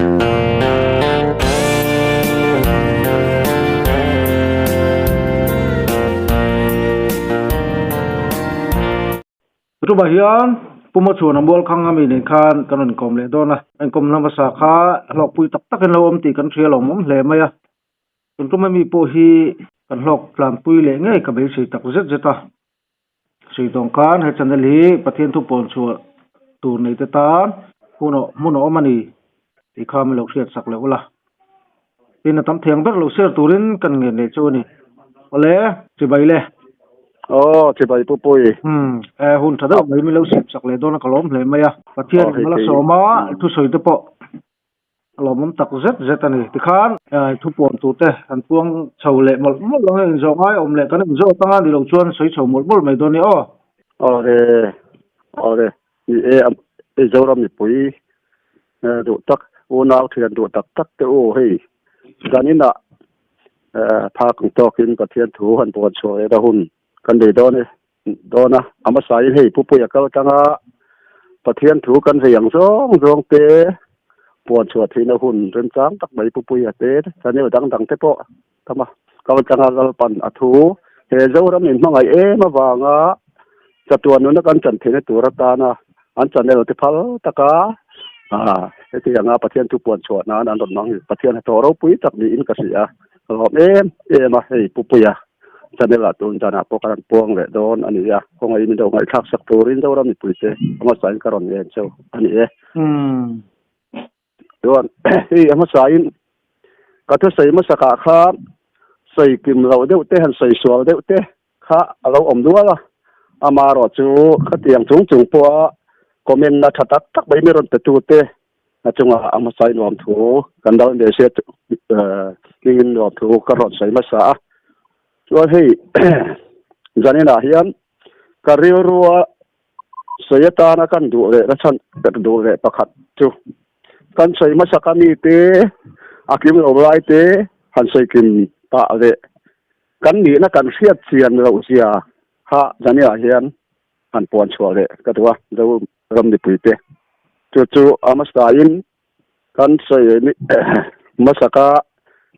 tu bahian puma chuan ambol khang ami nen khan kanon kom le dona an kom na masa kha lok pui tak tak en lo om ti kan thrial om hle maya tu mi po hi kan lok plan pui le ngai ka be sei tak zet zeta sei dong kan ha chanel hi pathian thu pon chu tu nei te tan muno mani ti kha mi lo hriat sak le wala pin tam theng ber lo ser turin kan nge ne chu ni ole chi bai le thì vậy bụi hun thada mai mi lo sip sak le don kalom hle maya pathian mala soma thu soi te po alom tak zet zet ani ti khan thu pon tu te an puang chho le mol mol lo en zo ngai om le kan zo tanga di lo chuan soi chho mol mol mai don ni de e zo ram ni pui du tak u nau thian du tak te o hei ganina pha kung to kin pathian thu han pon cho e da hun kan de dona ama sai hei pupui akal tanga pathian thu kan riang zong te pon chua thina hun ren chang tak mai pupui ate chane dang te po tama kal tanga gal pan athu he zo ram in mangai e ma wanga chatuan nu na kan chan thene tura ta na an chanel te phal taka eti anga pathian thu pon chua na an don mang pathian to ro pui tak ni in ka sia lom ma hei pupui chanela tun jana pokaran puang le don ani ya ko ngai min do ngai thak sak turin do ram ni puite ama sain karon yen chau ani don ama sain ka tho sei ma saka kha sei kim lo de te han sei sual de te kha alo om duala ama ro chu khatiang chung po comment na thatak tak bai mi ron te tu te achunga ama sain nom thu kan dal de se lingin ro thu karon sei ma sa cho hei janina hian career ruwa sayata na kan du le rachan du le pakhat chu kan sei ma sakami te akim lo lai te han sei kim pa le kan ni na kan fiat chian lo sia ha janina hian han pon chwa le ka tuwa do ram ni puite chu amastayin kan sei ni masaka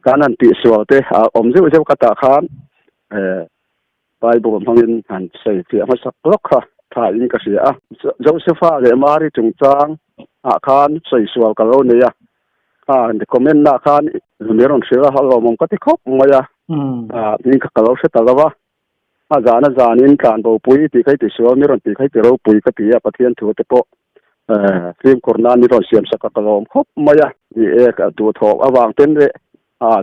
kanan ti sualte om je kata khan Bible mangin han sei ti ama sak lok kha tha in ka sia Josepha le mari chungchang khan sei sual ka lo ne ya de comment na khan meron sira halo mong ka ti khop maya in ka lo se talawa jana janin kan bo pui ti kai ti sual meron ti kai ti ro pui ka ti ya pathian thu te po film korna ni ron siam sak ka lo khop maya ni ka tu tho awang ten le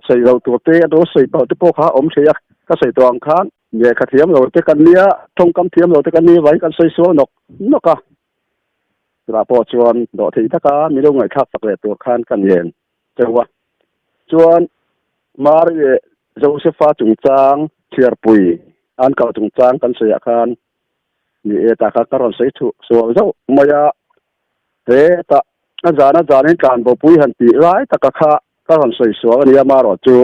sei lo tu te do sei pa te po kha om se ya ka sei tong khan ye ka thiam lo te kan nia thong kam thiam lo te kan ni vai kan sei so nok ka ra po chuan do thei ta ka mi lo ngai thak sak le tu khan kan yen chewa chuan mar ye Josepha chungchang thiar pui an ka chungchang kan sei khan ni e ta ka karon sei thu so zo maya te ta jana janin kan bo pui han ti lai ta ka kha karon sei so ani ma ro chu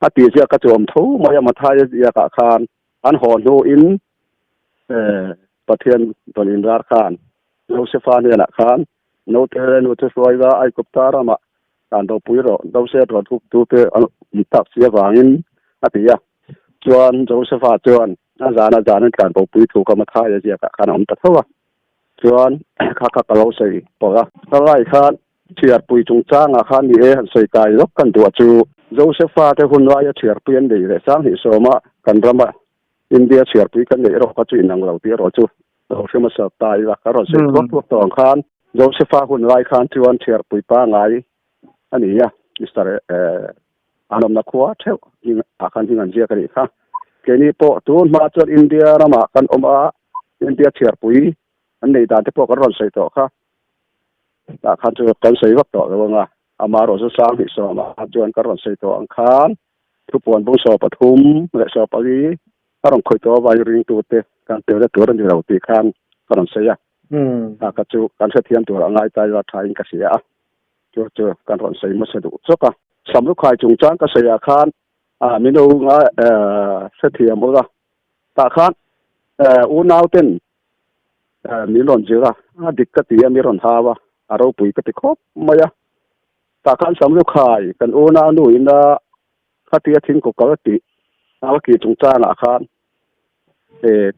ati sia ka chom tho maya mathai ya ka khan an hon ho in pathian don in rar khan Josepha ne na khan no te soiga ai koptara ma kan do puiro do se ro tu te an tak sia wangin ati ya chuan Josepha chuan jana kan bo pui thu ka mathai ya ka khan om ta thawa chuan kha ka lo sei pola lai khan thiar pui chung chang khan ni e han sei kai lok kan du chu Josepha te hunwa ya thiar pui an dei le sang hi soma kan rama India thiar pui kan dei ro ka chu inang lo ti ro chu ro shema sa tai la ka ro se ko tong khan Josepha hunwai khan chuan thiar pui pa ngai ani ya Mr. Anom na khwa theu akhan hingan jia kari kha keni po tun ma chuan India rama kan oma India thiar pui an nei da te po ka ron sei to kha ta khan chu kan sei wak to lo nga amaro so sang hi so ma chuan ka ron sei to ang khan thu pon bu so pathum le so pali karong khoi to vai ring tu te kan te le tur ni ro ti khan ka ron sei ya ta ka chu kan se thiam tur angai tai la thain ka sia chu kan ron sei ma se du so ka samlu khai chung chang ka sei ya khan minu nga se thiam bo ga ta khan u nau ten mi ron jira dikkat ya mi ron hawa aro pui ka te khop maya ta kan sam lu khai kan o na nu ina khatia thing ko kalati awa ki chung cha na khan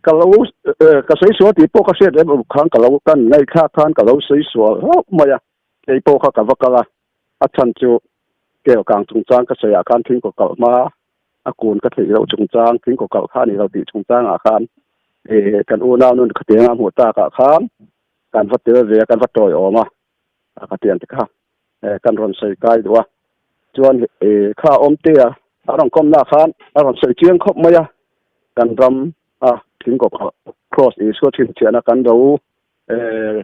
kalau ka sei so ti po ka se de khang kalau kan ngai kha khan kalau sei so maya ke po kha ka vakala a chan chu ke kang chung chang ka se a khan thing ko kal ma a kun ka thei lo chung chang thing ko kal kha ni lo ti chung chang a khan kan o na nu ka te nga mu ta ka khan kan vat te ve kan vat toy oma ka tian te kha kan ron sei kai do chuan kha om te a rong kom na khan a ron sei chiang khop maya kan ram thing ko cross is so thin chiana kan do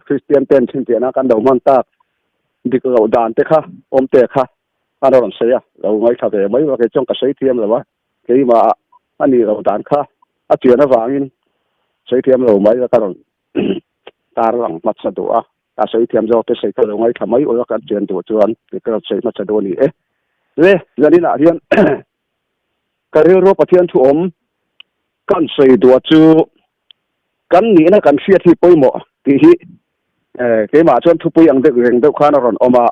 Christian ten thin chiana kan do man ta dik lo dan te kha om te kha a ron sei a lo ngai tha ve mai wa ke chong ka sei thiam lo wa ke ma ani lo dan kha a chiana wangin sei thiam lo mai ka ron tar lang mat sa do a sei thiam zo te sei ka lo ngai tha mai o ka chen do chuan ke ka sei mat sa do ni le zani na hian ka ro pathian thu om kan sei do chu kan ni na kan fiat hi poimo ti hi ke ma chuan thu pui ang de reng de khan ron oma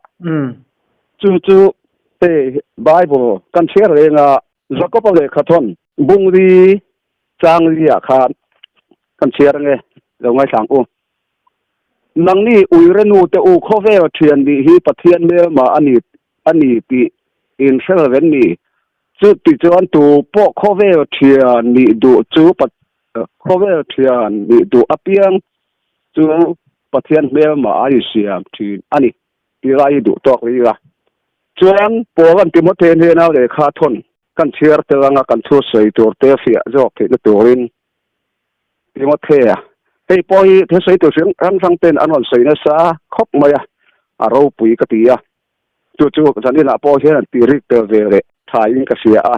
chu te bible kan share renga jacob le khathon bungri changri a khan kan share nge lo ngai sang u nang ni uirenu te u khove thian di hi pathian me ma ani ti in seven ni chu ti chuan tu po khove thian ni du chu pat khove thian ni du apiang chu pathian me ma ai siam thi ani ti rai du tok ri la chuan po kan ti mo the ne na le kha thon kan chiar te langa kan thu sei tur te fia jok the na turin ti mo the a hei poi the sei tu sing rang sang ten anon sei na sa khop maya a ro pui ka ti a chu kan ni la po hian ti ri te ve re thai in ka sia a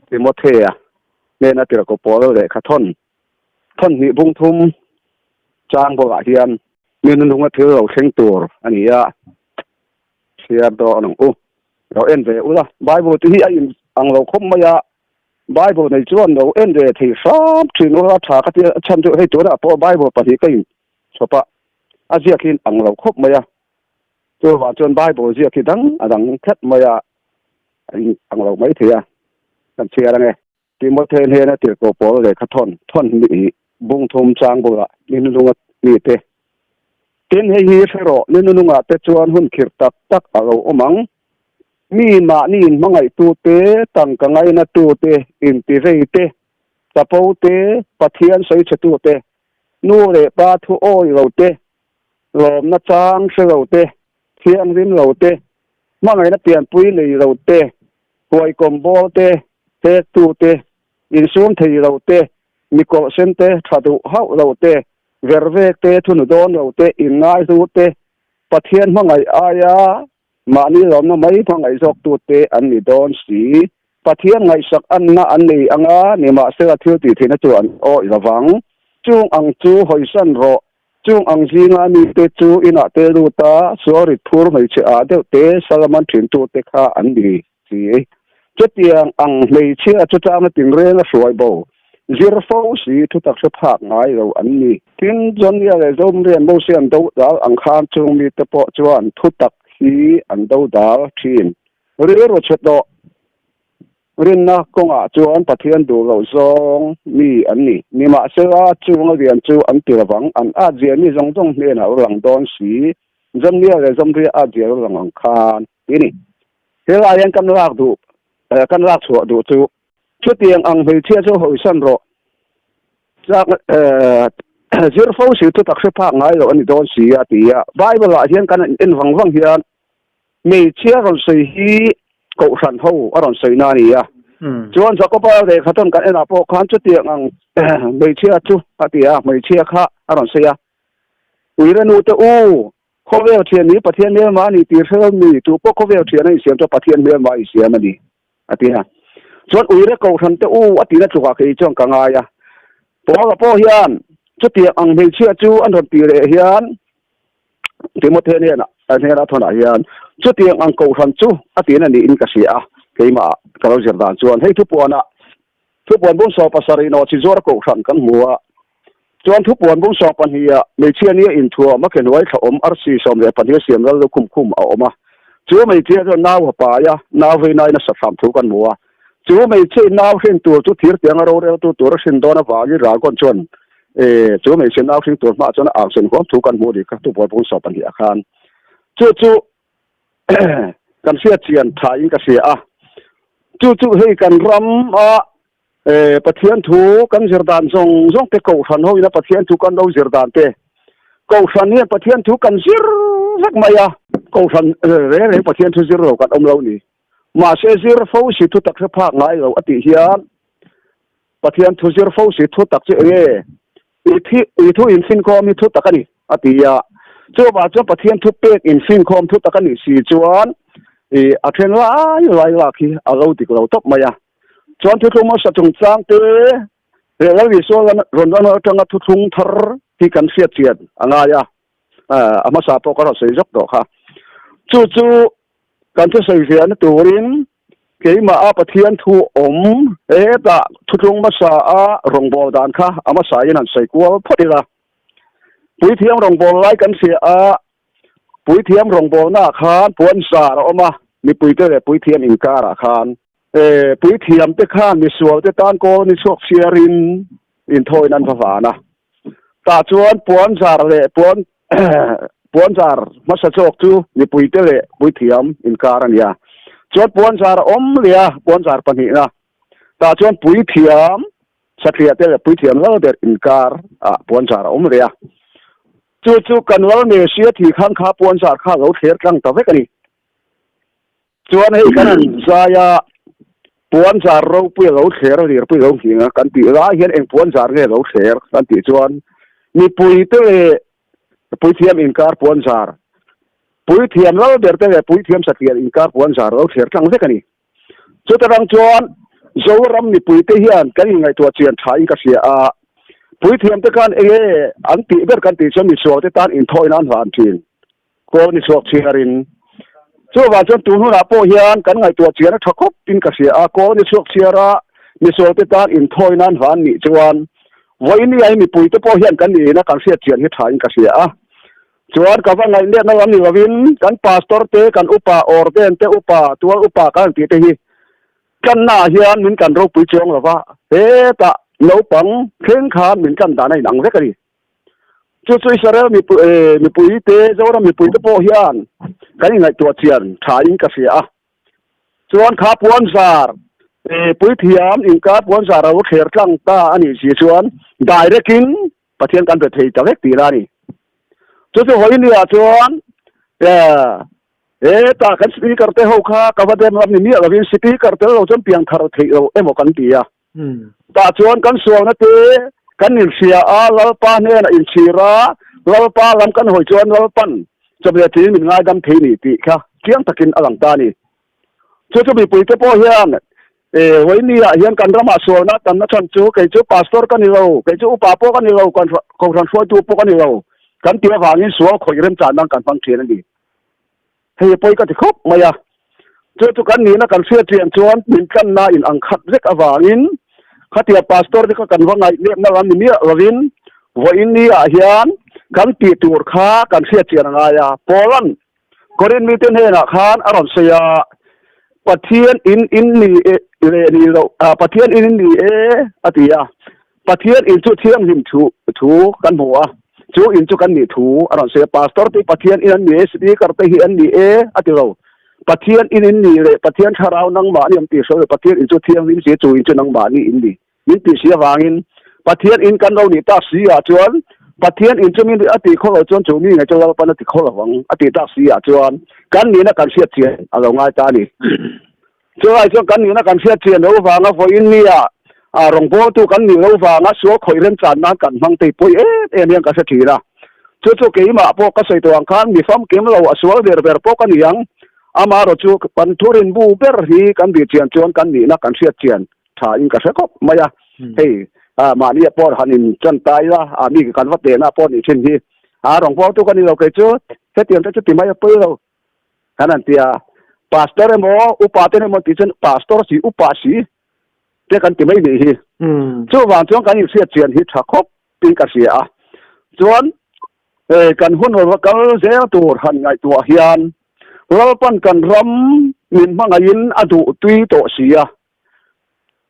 ti mo the a ne na ti ko po le kha thon ni bung thum chang bo ga hian min nu nga the lo theng tur ani a sia do nong u lo en ve u la bible ti hi a in ang lo khom maya bible nei chuan lo en ve thi sam thin ora tha ka ti chan chu hei tu na po bible pa hi kai sopa a zia kin ang lo khop maya chu wa chuan bible zia ki dang adang khat maya ang lo mai thia kan chia ra nge ti mo the ne na ti ko po le kha thon ni bung thum chang bo la min lu nga ni te ten hei hi fero nin nu nga te chuan hun khir tak alo omang mi ma ni in mangai tu te tang ka ngai na tu te in ti rei te tapo te pathian sei che tu te nu le pa thu oi lo te lom na chang se lo te thiang rim lo te mangai na pian pui nei lo te huai kom bo te tu te in sum thei lo te mi ko sen te thadu hau lo te vervek te thunu don lo te in ngai su te pathian mangai aya mani lom na mai thangai jok tu te an ni don si pathian ngai sak an na an nei anga ni ma se la thiu ti thina chuan o lawang chung ang chu hoi san ro chung ang jinga ni te chu ina te lu ta sorry thur mai che a de te salaman thin tu te kha an ni si chutiang ang mei che chu cha na ting re na suai bo zirfo si thu tak se phak ngai lo an ni tin jon ya le zom rian bo siam do dal ang khan chung mi te po chuan thu tak hi an do dal thin ri ro chet do rin na konga chuan pathian du lo zong mi an ni ma se a chung a rian chu an ti lawang an a jia ni zong zong me na lang don si zom ni le zom ri a jia lang ang khan ni he la yan kan lak du kan lak chu du chu tiang ang hei chia chu hoi san ro chak zirfo si tu tak se phak ngai lo ani don si a ti a bible a hian kan in wang hian mei chia ron sei hi ko san ho aron sei na ni a chuan cho ko pa de khaton kan ena po khan chu tiang ang mei chia chu a ti a mei chia kha aron sei a uiranu te u khovel thian ni pathian me ma ni ti sel mi tu po khovel thian ai siam cho pathian me ma i siam ani a ti ha chuan uire ko than te u atina chuka ke chong ka nga ya po hian chu tiang ang mei chia chu an ron ti re hian timothy ne na anera thona hian chu tiang ang ko than chu atina ni in ka sia keima kalo jerdan chuan hei thu puan bung so pasari no chi zor ko than kan muwa chuan thu puan bung so pan hi mei chia ni in thua ma ken wai tha om rc som le pan hi siam lo kum a oma chú mấy chia cho nào hả bà ya nào về này nó sập sắm thu con mua chú mấy chia nào xin tuổi chú thiệt tiếng ở đâu đấy tôi tuổi xin đó nó vào như ra con chuồn chú mấy chia nào xin tuổi mà cho nó ảo xin không thu con mua đi các tôi bỏ vốn sập bản địa khan chúกันเสียเจียนถ่ายกันเสียจู่ให้กันรำประเทศทูกันเจรดานส่งไปกูชันเขาอยู่นะประเทศทูกันเราเจรดานเตะกูชันเนี่ยประเทศทูกันเจรสักไม่กูชันเรื่องประเทศทูเจรเรากันเรานี่มาเสียเจรฟูสิทุตักเสภาคไงเราอติเฮียนประเทศทูเจรฟูสิทุตักเจอีทุอินฟินคอมีทุตักกันนี่อติยาจู่ว่าจู่ประเทศทูเป็กอินฟินคอมทุตักกันนี่สี่จวนอาเทนว่าอะไรล่ะคือเราติดเราตบมาจวนทุกมาสัจจงจางเตะแล้ววิศวกรรณเราจังทุกทาร์ที่กันเสียเจียนอะไรอามาสาปก็เราเสียจบดอกค่ะจู่กันจะเสียเสียนตัวรินเกี่ยมาประเทศทูแต่ทุกมาสารองบอลดานค่ะอามาสายันใส่กัวพอดีละปุ๋ยเทียมรองบอลไล่กันเสียปุ๋ยเทียมรองบอลหน้าคานปวนสาเราเอามามีปุ๋ยเตะปุ๋ยเทียมอินการะคานปุ๋ยเทียมเตะข้านมีส่วนเตะตานโกนี่ชกเชียรินอินโทยนันฟ้านะตาชวนปวนสาเลยปวนสารมาสะโจกจูมีปุ๋ยเตะปุ๋ยเทียมอินการะเนี่ยชวนปวนสารเลียปวนสารปนินะตาชวนปุ๋ยเทียมสักเทียเตะปุ๋ยเทียมแล้วเด็ดอินการปวนสารเลียจู่กันว่าเนเซียที่ข้างขาปวนสารข้าเราเทียร์กลางตะเวกันนี่จวนให้กันสายปวนสารเราเปลี่ยนเราเทียร์เรียร์เปลี่ยนเราหิงกันตีร้ายเห็นเองปวนสารเนี่ยเราเทียร์กันตีจวนมีปุ๋ยเตะปุ๋ยเทียมอินการปวนสารปุ๋ยเทียมเราเดือดเตะปุ๋ยเทียมสักเทียร์อินการปวนสารเราเทียร์กลางเวกันนี่จู่ตรังจวนโจรำมีปุ๋ยเทียนกันยังไงตัวเจียนไทยก็เสียปุ๋ยเทียมตะการอันตีเบอร์กันตีจะมีส่วนที่ตั้งอินทอยนั้นหวานทีนโกนิสวกเชียรินจู่ว่าจนตัวหัวหน้าโปเฮียนกันไงตัวเชียร์ทักคบปินกเสียโกนิสวกเชียระมีส่วนที่ตั้งอินทอยนั้นหวานนี่จวนวันนี้ไอ้มีปุ๋ยตะโปเฮียนกันนี่นะกันเสียเชียร์ที่ถ่ายกเสียจวนกับว่าไงเนี่ยนั่นนี่ว่าวินกันพาสตอร์เตกันอุปาออร์เดนเตอุปาตัวอุปากันตีเตฮีกันหน้าเฮียนเหมือนกันเราปุ๋ยจงหรอวะตะเราปังเข่งขาเหมือนกันแต่ในหนังเล็กนี่จู่ๆเสร็จมีปุ๋ยเตะเจ้าเรามีปุ๋ยตะโพเฮียนกันยังไงตัวเชียนถ่ายกเสียส่วนขาปวนสารปุ๋ยเทียมอิงการปวนสารเราเขียร์กลางตาอันนี้สีส่วนได้ได้กินประเทศกันเป็นเทจะเล็กตีละนี่จู่ๆหอยนี่ส่วนตากันสปีกเกอร์เตะหัวขากับว่าเดิมเราเนี่ยเราเป็นสปีกเกอร์เตะเราจนเพียงทาร์เทเราหมกันตีตาชวนกันส่วนนั่นเองกันอินเสียเราป้าเนี่ยอินเสียเราป้าลำกันหอยชวนเราปั้นจะเป็นทีมันง่ายดำทีนี่ตีค่ะเกี่ยงตะกินอลังตานี่จู่ๆมีปุ๋ยตะโพเฮียนวันนี้เฮียนกันรามาส่วนนะตอนนั้นฉันจู่กับจู่พาสตอร์กันนี่เรากับจู่อุปาโปกันนี่เรากันกองทัพช่วยจู่โปกันนี่เรากันเตี้ยฝั่งนี้ส่วนคอยเริ่มจานนั่งกันฟังเทียนนั่นดีเฮ้ยปุ๋ยก็ติดครบมาอย่าจู่ๆกันนี่นะกันเสียเทียนชวนมีกันน่าอินอังคัดเล็กอวางินข้าเทียบพาสตอร์ที่เขากันว่าไงเนี่ยนั่นนี่เราวินวันนี้เฮียนกันตีตัวข้ากันเสียเจียนไงโปแลนด์ก็เรียนมีเต็นเฮนะข้านอารมณ์เสียประเทศอินนี่นี่เราประเทศอินนี่อติยาประเทศอินจุดเที่ยงหิมถูกันหัวจู่อินจุกันนี่ถูอารมณ์เสียพาสตอร์ที่ประเทศอินนี่สปีกเกอร์ที่อินนี่อติเราประเทศอินนี่เลยประเทศชาเรานังบานี่มันตีโซ่ประเทศอินจุดเที่ยงหิมเสียจู่อินจุนังบานี่อินนี่มิติเสียวางินประเทศอินกันเรานี่ตักเสียจวนประเทศอินจะมีอติข้อเราจวนจู่นี่ไงจวนเราปนอติข้อเราวังอติตักเสียจวนกันนี่นะกันเสียเจียนเราง่ายตานี่จวนไอ้จวนกันนี่นะกันเสียเจียนเราฟังนะพออินนี่รองโบตุกันนี่เราฟังนะสัวคอยเล่นจานนั้นกันฟังตีปุยเนี่ยกันเสียทีละจู่ๆเกี่ยมาพวกก็ใส่ตัวอังคารมีฟังเกี่ยมเราสัวเดือดพวกกันยังอามาเราจู่ปันทุรินบูเบอร์ฮีกันดีเจียนจวนกันนี่นะกันเสียเจียนถ่ายกันเสียก็ไม่ยากเฮ้ยมาเนี่ยปอดหันินจนตายละมีการวัดเดนะปอดนี่เช่นที่รองพ่อตัวกันนี่เราเคยเจอเสียเตียนจะติดไม่เปื่อยเราขนาดที่พาสตอร์โมอุปาเตนโมติเชนพาสตอร์สีอุปาสีเจ้ากันติดไม่ดีจู่วางจวนกันนี่เสียเจียนที่ชักคบปีกันเสียจวนกันหุ่นว่ากันเสียตัวหันไงตัวเฮียน เราปั้นกันรำมินมังยินอดุตุยโตเสีย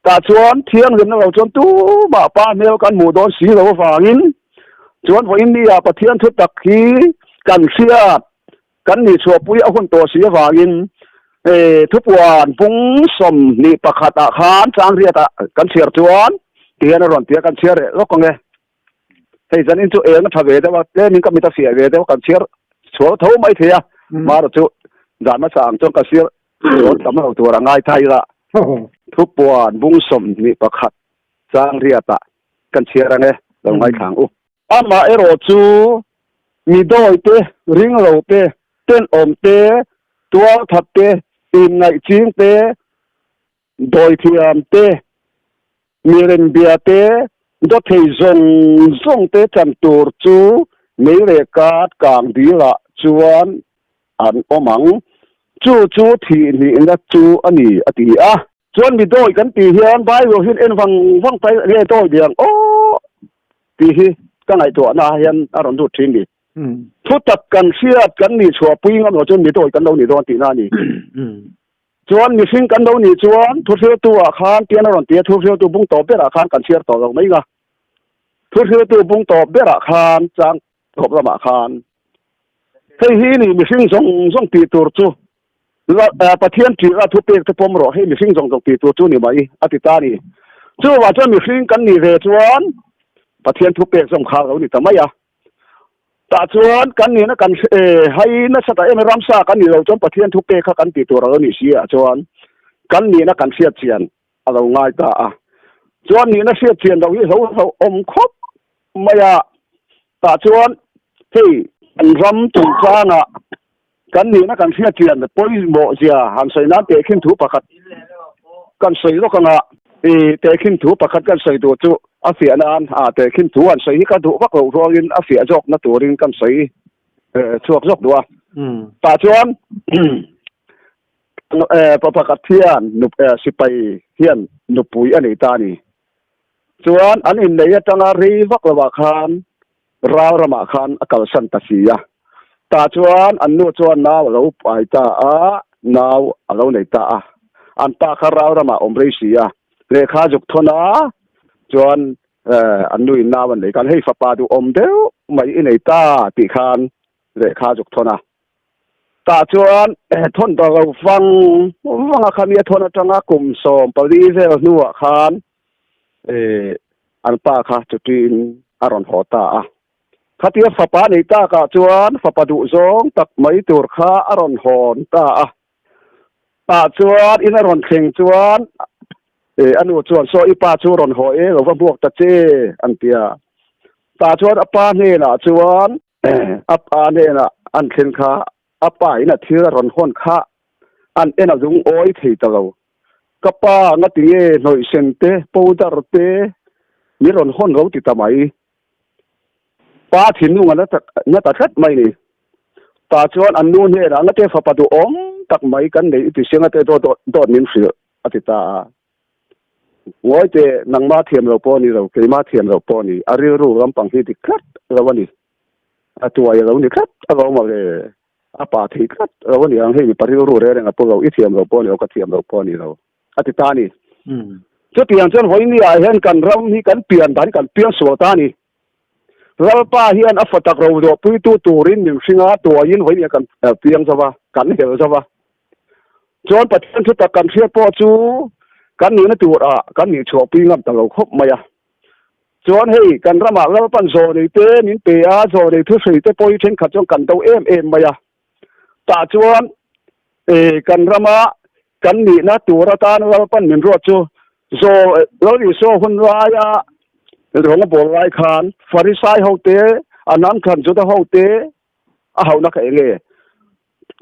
ตาชวนเที่ยงเรื่องเราจนตู้บ่าป้าเมลกันหมู่โดนสีเราฝางินชวนวันนี้ปะเทียนทุตตะขีกันเสียกันนี่ชัวปุยเอาคนตัวเสียฝางินทุกวันปุ้งสมนี่ประคัตอาคารจางเรียตะกันเสียจวนเตียนรอนเตียกันเสียเลยแล้วก็ไงให้ฉันอินจูเองก็ทำเวทว่าเต้นี่ก็มีตาเสียเวทว่ากันเสียชัวเท่าไม่เทียมาเราจูด่านมาสั่งจนกันเสียรถทำให้เราตัวร่างกายไทยละทุกวันบุ้งสมนี่ประคัตจางเรียตะกันเชียร์ไงเราไม่ขังอามาเอโรจูมีดอยเตริงเราเตเต้นอมเตตัวทับเตอินไงจิงเตดอยเทียมเตมีเรนเบียเตดอทเฮซงเตจันตูร์จูไม่เรกาดกางดีละจวนอันอมังจูทีนี่นะจูอันนี้อติอ่ะจวนมีดอยกันตีเฮียนไปเราเห็นเอ็นฟังไปเรียดอยเดียงโอ้ตีฮีก็ไงตัวนาเฮียนอารมณ์ดูทิ้งดิทุตัดกันเสียกันนี่ชัวปิ้งกันเราจนมีดอยกันเรานี่โดนตีหน้านี่จวนมีสิ่งกันเรานี่จวนทุเรียตัวอาคารเตียนอารมณ์เตียทุเรียตัวบุ้งตอบเบี้ยอาคารกันเสียต่อเราไม่กะทุเรียตัวบุ้งตอบเบี้ยอาคารจังขบละอาคารเฮ้ยนี่มีสิ่งส่งตีตัวจูแล้วประเทศที่เราทุบเปิดทุบปมรอให้มีสิ่งส่งตีตัวจูนี่ไหมอธิตานี่จูว่าจะมีสิ่งกันนี่เรจวนประเทศทุบเปิดส่งข่าวเรานี่ทำไมอ่ะแต่จวนกันนี่นะกันให้นักสตาเอ็มรัมซากันนี่เราจนประเทศทุบเปิดเขากันตีตัวเรานี่เสียจวนกันนี่นะกันเสียเชียนเราง่ายตาจวนนี่นะเสียเชียนเราที่เขาอมครบไม่อ่ะแต่จวนที่อันรำตุ่มจ้างอ่ะกันนี่นะกันเสียเชียนปอยโมเสียหันใส่น้ำเตะขึ้นถูประคัดกันใส่ลูกกันอ่ะเตะขึ้นถูประคัดกันใส่ตัวจุอาเสียนานเตะขึ้นถูอันใส่กันถูวักเรารอยินอาเสียจอกนะตัวริงกันใส่ช่วงจอกดัวตาชวนประคัดเทียนนุสิไปเทียนนุปุยอันนี้ตานี่ชวนอันนี้เนี่ยจังอารีวักระวาคานราวระมาคานอากาศสันตสียตาชวนอันนู้ชวนนาวเราไปตานาวเราในตาอันตาคาราวระมาอมริสียเลขาจุกทนาชวนอันนู้นาวันไหนกันให้ฝปาดูอมเดียวไม่ในตาติคานเลขาจุกทนาตาชวนทนต่อเราฟังอาคารมีทนจังกลุ่มสมปรีเซลนัวคานอันตาค่ะจุดินอารอนหัวตาข้าเทียบฝปาในตากาจวนฝปาดุซงตักไม่ตัวข้าอารอนหอนตาจวนอินอารอนเข่งจวนอันนู้จวนโซอีปาจวนรอนหอยเราว่าพวกตะเจอันเตียตาจวนอปาเนี่ยนะจวนอปาเนี่ยนะอันเข่งข้าอปาอินะเทียรอนหอนข้าอันเอ็นอดุงโอยที่ตะเรากปางัดเย่หน่อยเซนเตปูดาร์เตมีรอนหอนเราติดทำไมป้าถิ่นนู่นนั่นตัดคัดไม่นี่ตาชวนอันนู้นเนี่ยนะงั้นเจ้าฝปาดูอมตักไม่กันเลยที่เสียงเจ้าโดดนิ่มเสืออธิตาว่าเจ้านังมาเทียมเราปอนี่เราเคยมาเทียมเราปอนี่อารีรู้ลำปังที่ติคัดเราวันนี้ตัวเราเนี่ยคัดเรามาเลยอาปาที่คัดเราวันนี้อังให้มีปริรู้เรื่องพวกเราอีเทียมเราปอนี่เราก็เทียมเราปอนี่เราอธิตานี่จุดที่อย่างเช่นวันนี้เห็นกันเรามีกันเปลี่ยนฐานกันเปลี่ยนสวตานี่เราป้าเฮียนอัฟตักเราดูปุยตูรินหนึ่งสิงหาตัวยินไว้เนี่ยกันเพียงซะว่ากันเหี่ยวซะว่าจนปัจจุบันทุกกันเสียปอจูกันนี่นะตัวกันนี่ชัวปีงั้นแต่เราครบไหมอ่ะจนให้กันระมาเราปั้นโซนี่เต้นินเปียโซนี่ทุกสิ่งเต้ปอยเช่นขัดจงกันตัวเอ็มไหมอ่ะตาจวนกันระมากันนี่นะตัวเราตาเราปั้นเหมือนรถจูโซเราดิโซคนร้ายอ่ะเรื่องบอกรายคานฟาริสัยเขาเตะอันนั้นขันจุดเขาเตะเขานักเองเลย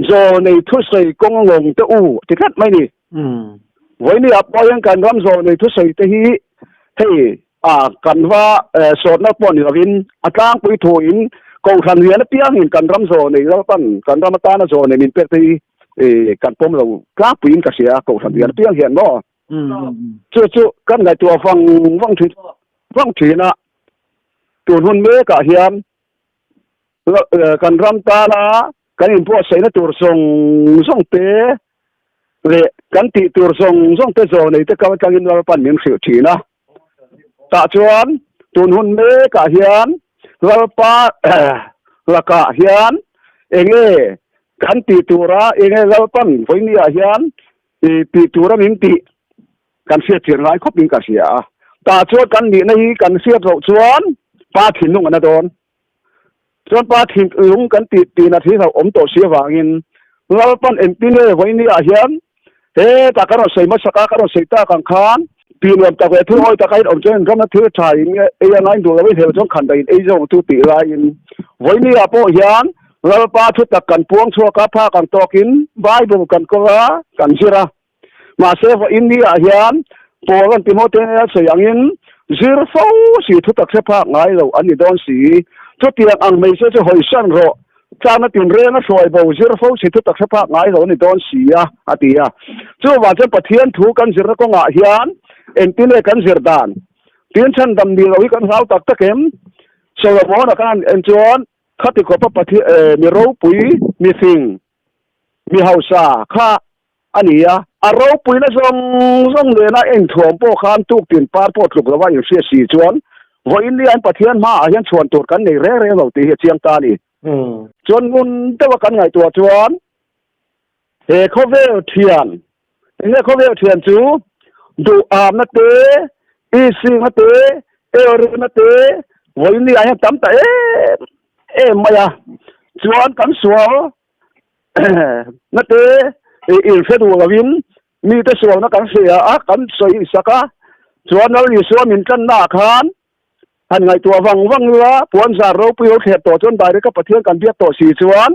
โซในทุกสิ่งกงงงเตอูที่คัดไม่นี่วันนี้อับปอยังกันรำโซในทุกสิ่งที่ให้กันว่าโซนนักบอลนี่เราวินอาการปุยโถอินกองทันเรียนเปียงเห็นกันรำโซในเราปั้นกันรำตาโซในมินเป็ดที่กันปมเรากล้าปุยนกระเสียกองทันเรียนเปียงเห็นบ่จู่ๆกันไงตัวฟังถือนะตัวหุ่นเมกะเฮียนกันรำตาละ kan in po sei na tur song te le kan ti tur song te zo nei te ka kan in wal pan min khiu thina ta chuan tun hun me ka hian wal pa la ka hian enge kan ti tura enge wal pan voi ni a hian ti tura min ti kan sia thir lai khop min ka sia ta chuan kan ni na hi kan sia ro chuan pa thin nung ana don chuan pa thin lung kan ti na thi ho om to sia wangin wal pan en tin le voi ni a hian he ta ka ro sei ma saka ka ro sei ta kan khan pi nuam ta ve thu oi ta kai om chen ram na thu thai nge e ya ngai du we theu chong khan dai e zo tu ti la in voi ni a po hian wal pa thu tak kan puang chua ka pha kan tokin bible kan ko kan sira ma se vo india hian po kan timote se yangin zir fo si thu tak se pha ngai lo ani don si chu tiang ang mei se hoi san ro cha na tin re na soi bo zir fo si thu tak se pha ngai lo ni don si ya atia chu wa chen pathian thu kan zir ko nga hian en tin le kan zir dan tin chan dam di lo kan hau tak takem so lo mo na kan en chuan khati ko pa pathi mi ro pui mi sing mi hausa kha ania aro pui na song le na en thom po khan tuk tin par po thuk lawa yu sia si chuan vo in li an pathian ma a hian chuan tur kan nei re lo ti hi chiang ta ni chuan ngun te wa kan ngai tua chuan he khovel thian he khovel thian chu du am na te i sing na te er na te vo in li a hian tam ta maya chuan kan sual na te in fe du win mi te sual na kan sia a kan soi saka chuan al ni suam min kan na khan han ngai tua wang wa puan za ro pu yo the to chon dai ka pathian kan bia to si chuan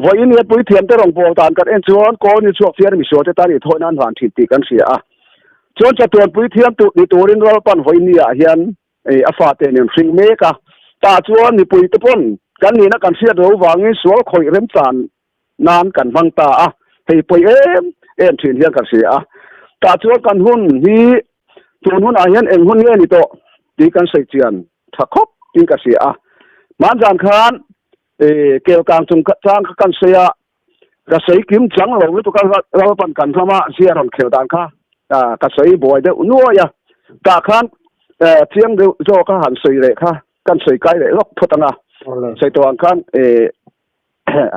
voi in he pui thiam te rong bo tan kan en chuan ko ni chuak fiar mi so te ta ri thoi nan han thi ti kan sia a chuan cha tuan pui thiam tu ni turin wal pan voi ni a hian a fa te nen sing me ka ta chuan ni pui te pon kan ni na kan sia do wangi sual khoi rem chan nan kan wang ta a hei pui em thin hian kan sia a ta chuan kan hun hi tun hun a hian eng hun nge ni to ti kan sei chian thakop tin ka sia a man jan khan kel kang chung ka chang kan sia ka sei kim chang lo tu ka ra pan kan thama sia ron khel dan kha ka sei boy de nuo ya ka khan chiang de zo ka han sei le kha kan sei kai le lok photanga sei to an khan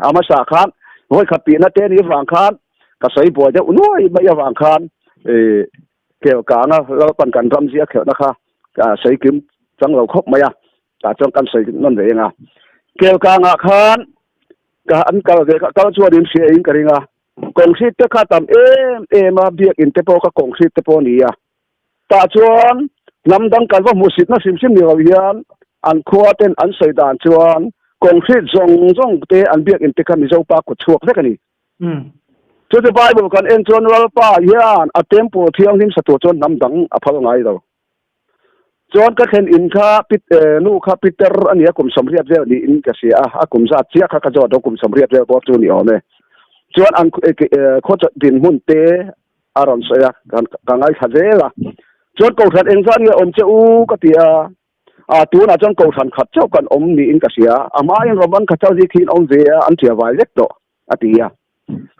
ama sa khan hoi kha pi na te ni wang khan ka sei boy de nuo ba ya wang khan kel kang ra pan kan ram sia khel na kha ka sei kim chang lo khop maya ta chong kan sei non ve nga kel ka nga khan ka an kal ve ka chua dim sia in karinga kong sit te kha tam ma biak in te po ka kong sit te po ni ya ta chuan nam dang kal wa mu sit na sim ni lo hian an khua ten an sei dan chuan kong sit zong te an biak in te kha mi zo pa ku chuak ve ka ni chu the bible kan en chuan wal pa hian a tempo thiang him sa to chuan nam dang a phal ngai lo chuan ka khen in kha nu kha peter ania kum samriat ve ni in ka sia a kum za chia kha ka jo do kum samriat ve bo chu ni ome chuan an kho din mun te aron sa ya kan ngai kha ve la chuan ko that eng zan ye om che u ka tia a tu na chuan ko than khat chau kan om ni in ka sia ama in roman kha chau ji thin om ve an tia vai lek do atia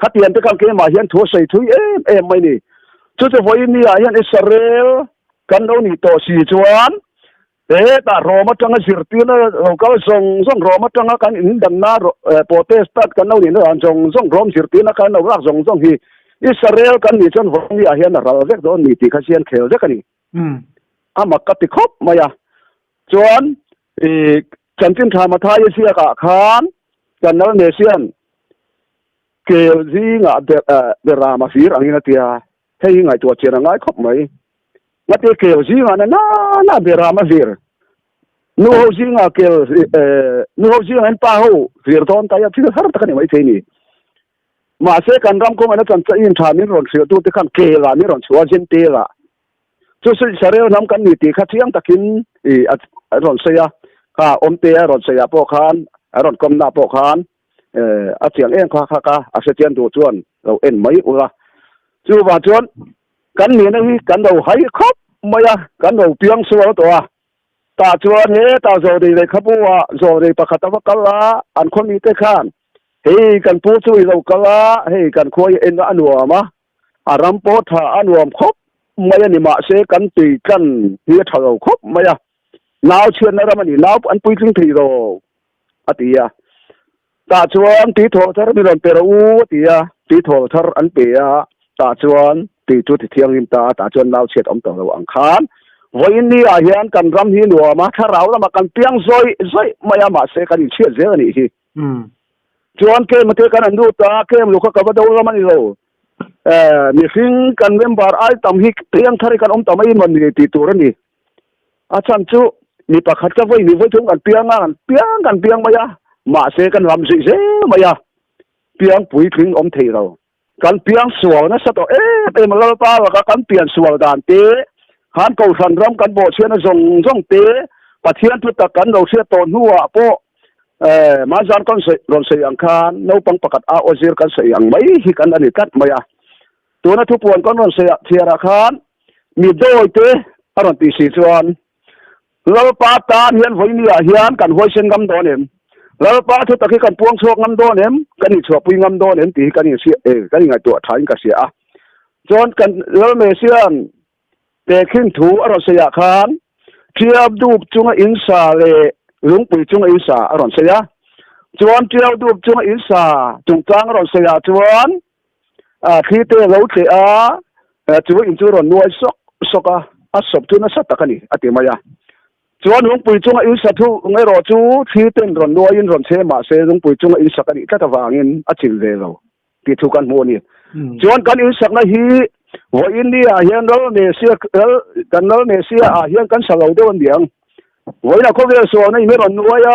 khatian te kan ke ma hian tho sei thui em mai ni chu che voi ni a hian israel kan đâu ni to si chuan ta roma tanga sirtina ka song roma tanga kan in dan na protestant kan đâu ni na song rom sirtina kan no rak song hi israel kan ni chon hong ni a hian ral vek do ni ti khasian khel je kani ama ka ti khop maya chuan chantin tha ma tha ye sia ka khan kan no ne sian ke zi nga de rama fir angina tia hei ngai to chena ngai khop mai mate ke zinga na bera ma vir nu ho zinga ke nu ho zinga en pa ho vir don ta ya thil har ta kan mai theini ma se kan ram ko mana chan cha in tha min ron sia tu te kan ke la mi ron chua jen te la chu su sare nam kan ni ti kha thiang takin ron sia ka om te ron sia po khan ron kom na po khan a chiang en kha a se tian du chuan lo en mai ula chu ba chuan kan ni na hi kan do hai khop maya kan do piang sual to ta chuan he ta zo de le khapu wa zo de pakhat wa kala an khon ni te khan เฮ้กันผู้ช่วยเรากละเฮ้กันคุยเอ็นอันวัวมาอารมณ์โพธาอันวัวครบไม่ยันมาเสกันตีกันเฮียทะเลครบไม่ยะลาวเชื่อนะเรามันนี่ลาวอันปุยถึงทีโรอติยาตาชวนตีโถทาร์มีรอนเปรูติยาตีโถทาร์อันเปียตาชวนตีจุดที่เที่ยงริมตาชวนลาวเชียดอมตระวังคานวันนี้อาเฮียนกันรำหินัวมาถ้าเราละมากันเปียงซอยไม่ยามาเสกันเชื่อเสียนี่ฮีชวนเกมมาเทกันอันดูตาเกมลูกก็กระโดดละมันนี่เรามีสิ่งกันเวมบาร์ไอตามฮิกเตียงทาริกันอมตาไม่มันนี่ตีตัวนี่อาจารย์จูมีปากขัดกันไว้มีไว้ถึงกันเปียงมายามาเสกันรำสิเสมายาเปียงปุ๋ยถึงอมเทเรากันเปียงสวนะสัตว์เป็นมาแล้วป้าว่ากันเปียงสวดานเตหันเก่าสันรำกันโบเชียนส่งเตปะเทียนทุตกันเราเสียตนหัวโปมาจานกันเสียรอนเสียงคานนูปังประกาศอาโอเซียกันเสียงไม่ฮิกันอันนี้กัดมายาตัวนั้นทุกปวนกันรอนเสียเทียราคานมีโดยเตอรันติสีจวนแล้วป้าตาเฮียนไว้นี่เฮียนกันไว้เช่นกำโดนเอ็มแล้วป้าทุกตะกี้กันพวงโชกกำโดนเอ็มกันนี่ชอบปุยกำโดนเอ็มตีกันนี่เสียกันนี่ไงตัวท้ายกันเสียจวนกันแล้วเมเซียนแต่ขึ้นถูอรสยาคานเทียบดูจุงอินสาเลลุงปุยจุงอินสาอรสยาจวนเทียบดูจุงอินสาจุงจางอรสยาจวนคีเตเราเทียจุงอินจุรนนวยสกสบทุนสัตตะกันนี่อติมายาจวนลุงปุยจุงอินสาทุไงรอจูคีเตนรนนวยรนเชมาเซลุงปุยจุงอินสากันนี่ก็ตะวางินอจิลเลเราที่ทุกันโมนี่จวนกันอินสานะฮีว่าอินเดียเฮียนเราเนเซียกันเราเนเซียเฮียนกันสลาวเดินเดียงวันนี้เขาเรียกส่วนนี้ไม่รอนนัวย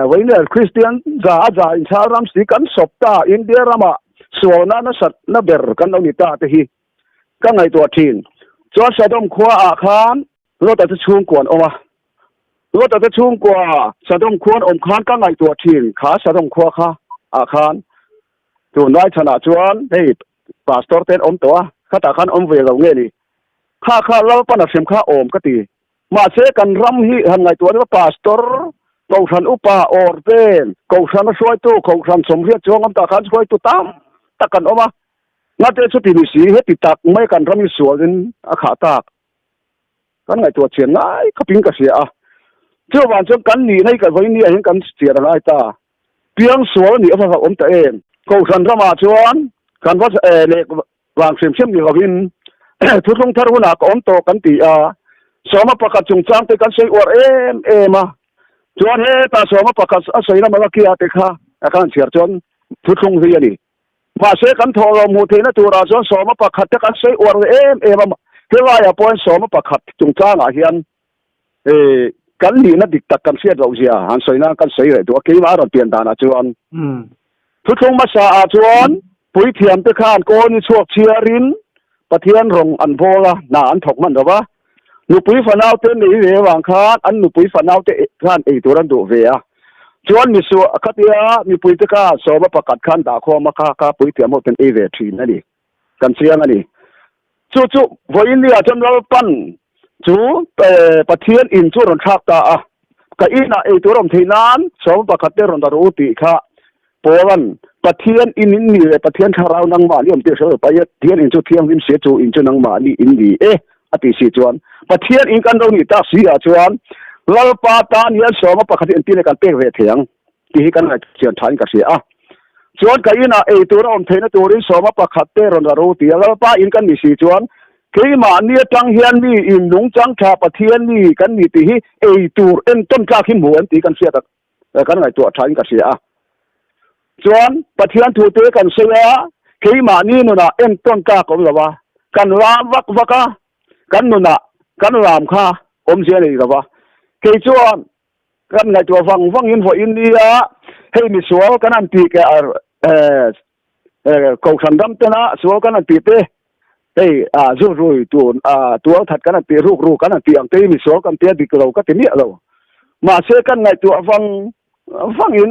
วันนี้คริสเตียนจ่าอินชารามสิกันสบตาอินเดียรามาส่วนนั้นสัตว์นับเบอร์กันเราหนิตาเตหีกันไงตัวทีนจวนสะดมขวาอาคารรถจะชุ่มกวนออกมารถจะชุ่มกว่าสะดมขวานอมคานกันไงตัวทีนขาสะดมขวาขาอาคารตัวนายชนะจวนเฮ้ปาสตอร์เต้นอมตัวข้าตาขันอมเวลาเงี้ยนี่ข้าเราปนักเสียมข้าอมก็ตีมาเสกันรำฮีหันไงตัวนี้ว่าปาสตอร์กองชันอุปาออร์เต้นกองชันช่วยตู้กองชันสมเรียจวงอมตาขันช่วยตู้ตามตะกันออกมางัดเจ้าสุติมิสีเฮติตักไม่กันรำมีสวนอาขาตากกันไงตัวเชียงไงก็ปิ้งกระเสียเจ้าวันเจ้ากันหนีในกันไว้เนี่ยเห็นกันเสียอะไรตาเพียงสวนนี่เอาฝากอมตาเองกองชันรำมาชวนกันว่าเล็กวางเสียมอยู่กับวินทุกทงทารุณากอมโตกันตีสมประกาศจงจางเตกันเสียอวดมาจวนตาสมประกาศอาศัยน้ำมันกี้อาเตค่ะอาการเสียจนทุกทงเรียนี่มาเสกันทอเรามูเทนะตัวเราจนสมประกาศเตกันเสียอวดมาเทวายาปอนสมประกาศจงจางอาเฮียนกันนี่นะดิกตักกันเสียเราเสียหันสวยนะกันเสียเลยตัวกี่มาเราเปลี่ยนตานะจวนทุกทงมาสาจวนปุยเทียมตะขานโกนี่ชวกเชียรินปะเทียนรงอันโพละนาอันถกมันหรอวะหนูปุยฝันเอาเต้นนี่เววางคานอันหนูปุยฝันเอาเตะขานตัวนั้นดูเวียจวนมีสัวคัตยามีปุยตะขาสอบประกาศขันด่าคอมาคาปุยเทียมเอาเป็นเวทีนั่นนี่กันเสียงอันนี้จู่วันนี้อาจารย์เราปั้นปะเทียนอินจู่รอนชักตาก็อีน่ะตัวรำทีนั้นสอบประกาศเตรอนดารุติค่ะปวันปะเทียนอินนี่ปะเทียนคาราวนังมานี่ผมเตี้ยเสือไปเทียนอินจุเทียงวิมเสียจูอินจุนังมานี่อินดีอติสีจวนปะเทียนอินกันเรานี่ตักสีจวนลาปาตานยันสอมาปะขัดอินตีในการเตะเวทียงที่กันอะไรเชียนทานกันเสียจวนกันอินะตัวเราเทนตัวนี้สอมาปะขัดเตะรอนดารุตีลาปาอินกันนี่สีจวนคือมาเนี่ยจังเฮียนนี่อินหนุ่งจังชาปะเทียนนี่กันนี่ตีตัวต้นกล้าขึ้นหัวตีกันเสียกันอะไรตัวทานกันเสียจวนปะเทียนถูเตกันเสียคือมานี่นู่นน่ะต้นกล้าก็แบบว่ากันรามวักกันนู่นน่ะกันรามข้าเสียเลยแบบว่าคือจวนกันไงตัวฟังยินพออินเดียให้มีสวกันอันตีแกกองสันดำเตนะสวกันอันตีเตรูตัวถัดกันอันตีรูกันอันตีอันตีมีสวกันเตี้ยดิกเราก็ตีเนี่ยเรามาเสียกันไงตัวฟังยิน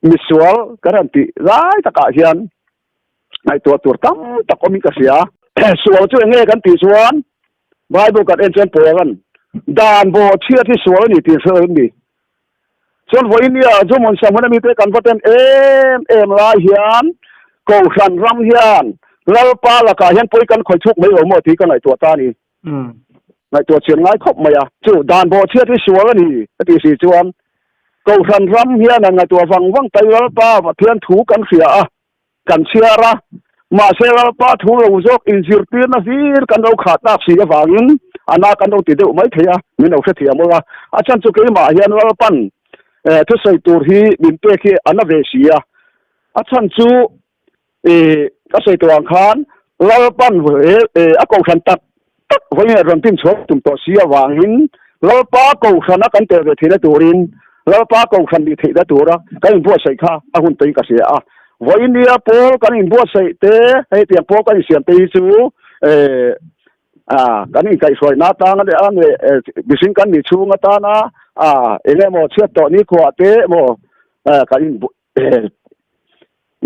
มิสวลการันตีร้ายตะกาเฮียนไอตัวตั้มตะกมิกเสียสวลช่วยเงี้ยกันตีสวนบายบุกัดเอ็นเซนโปกันด่านโบเชื่อที่สวลนี่ตีเสริมดี chuan voinia chu mon samana mi te kan vaten em la hian ko ran ram hian lalpa la ka hian poi kan khoi thuk mai o mo thi kan ai to ta ni ngai to chen ngai khop maya chu dan bo thia ti suwa ni ti si chuan ko ran ram hian ngai to wang tai lalpa wa thian thu kan khia a kan chiara ma se lalpa thu lo jok in zir tir na zir kan ro khat na si ga wangin ana kan ro ti de mai thia min au thia mo la a chan chu ke ma hian lalpan thu sei tur hi min te khi ana ve sia a chan chu ka sei to ang khan lalpan ve a ko khan tak với ram tin chok tum to sia wangin lalpa ko khan a kan te ve thina turin lalpa ko khan ni thei da tura kan bo sei kha a hun tei ka se a voinia pol kan in bo sei te hei tiang po kan siam te chu kan in kai soi na ta nga de an bisin kan ni chu nga ta na ene mo chiat to ni ko te mo kan in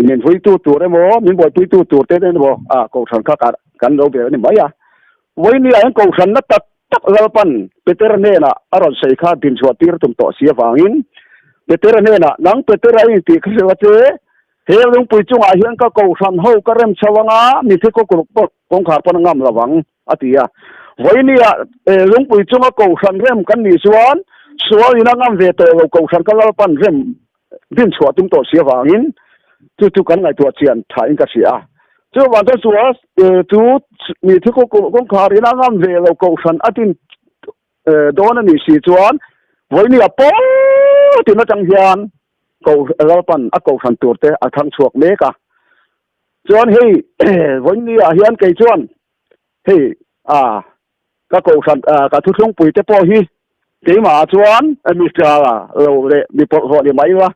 min vui tu tu re mo min bo tu te ne mo ko than ka kan lo be ni mai a voinia an ko than na tak lalpan peter ne na aron sei kha din chwa tir tum to sia wangin peter ne na nang peter ai ti khwa te he lung pui chung a hian ka ko than ho ka rem chawanga mi the ko kong khar pon ngam lawang atia voinia lung pui chung a ko than rem kan ni chuan sual ina ngam ve to lo ko than ka lalpan rem din chwa tum to sia wangin tu kan ngai to chian tha in ka sia chu wan to chu tu mi thi ko kong khar ina ngam ve lo ko than atin don ani si chuan voinia po ti na chang hian ko lalpan a ko than tur te a thang chuak me ka chuan hei voinia hian ke chuan hei ka ko than ka thu thung pui te po hi ke ma chuan mi tra lo le mi po ho ni mai wa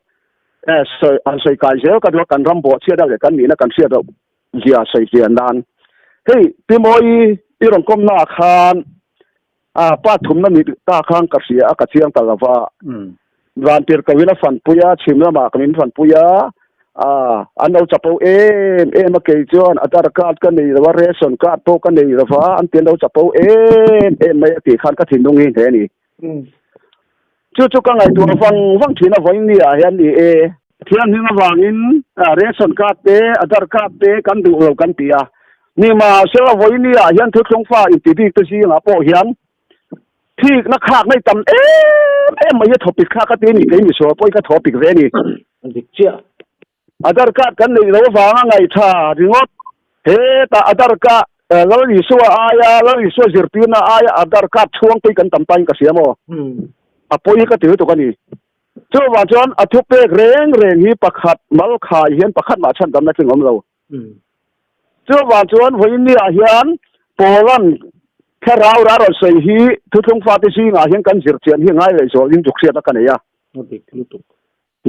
soi kai zel ka do kan ram bo chia da le kan ni na kan sia do zia sei hian dan hei ti moi ti ron kom na khan pa thum na mi ta khang ka sia ka chiang ta lawa van tir ka wina fan puya chimna ma kamin fan puya ano chapo em ke chuan atar card ka nei wa ration card to ka nei rawa an tin do chapo em mai ti khan ka thinung hi he ni chu ka ngai tu wang thina voinia hian ni thian hinga wangin ration card te atar card te kan du lo kan tia ni ma se voinia hian thu thong fa in ti dik to si nga po hian thik na khak nei tam em mai topic kha ka te ni ke mi so poi ka topic ve ni dik chia atar card kan nei lo wanga ngai tha ringot he ta atar card lo ni suwa aya lo ni suwa zirpina aya atar card chuang pe kan tam tain ka siamo apoi ka te to ka ni chu wa chon athuk pe reng hi pakhat mal kha hian pakhat ma chan dam na chingom lo chu wa chon voinia hian polan kharau ra ro sei hi thu thung fa te si nga hian kan zir chen hi ngai le so in juk sia ta kan ya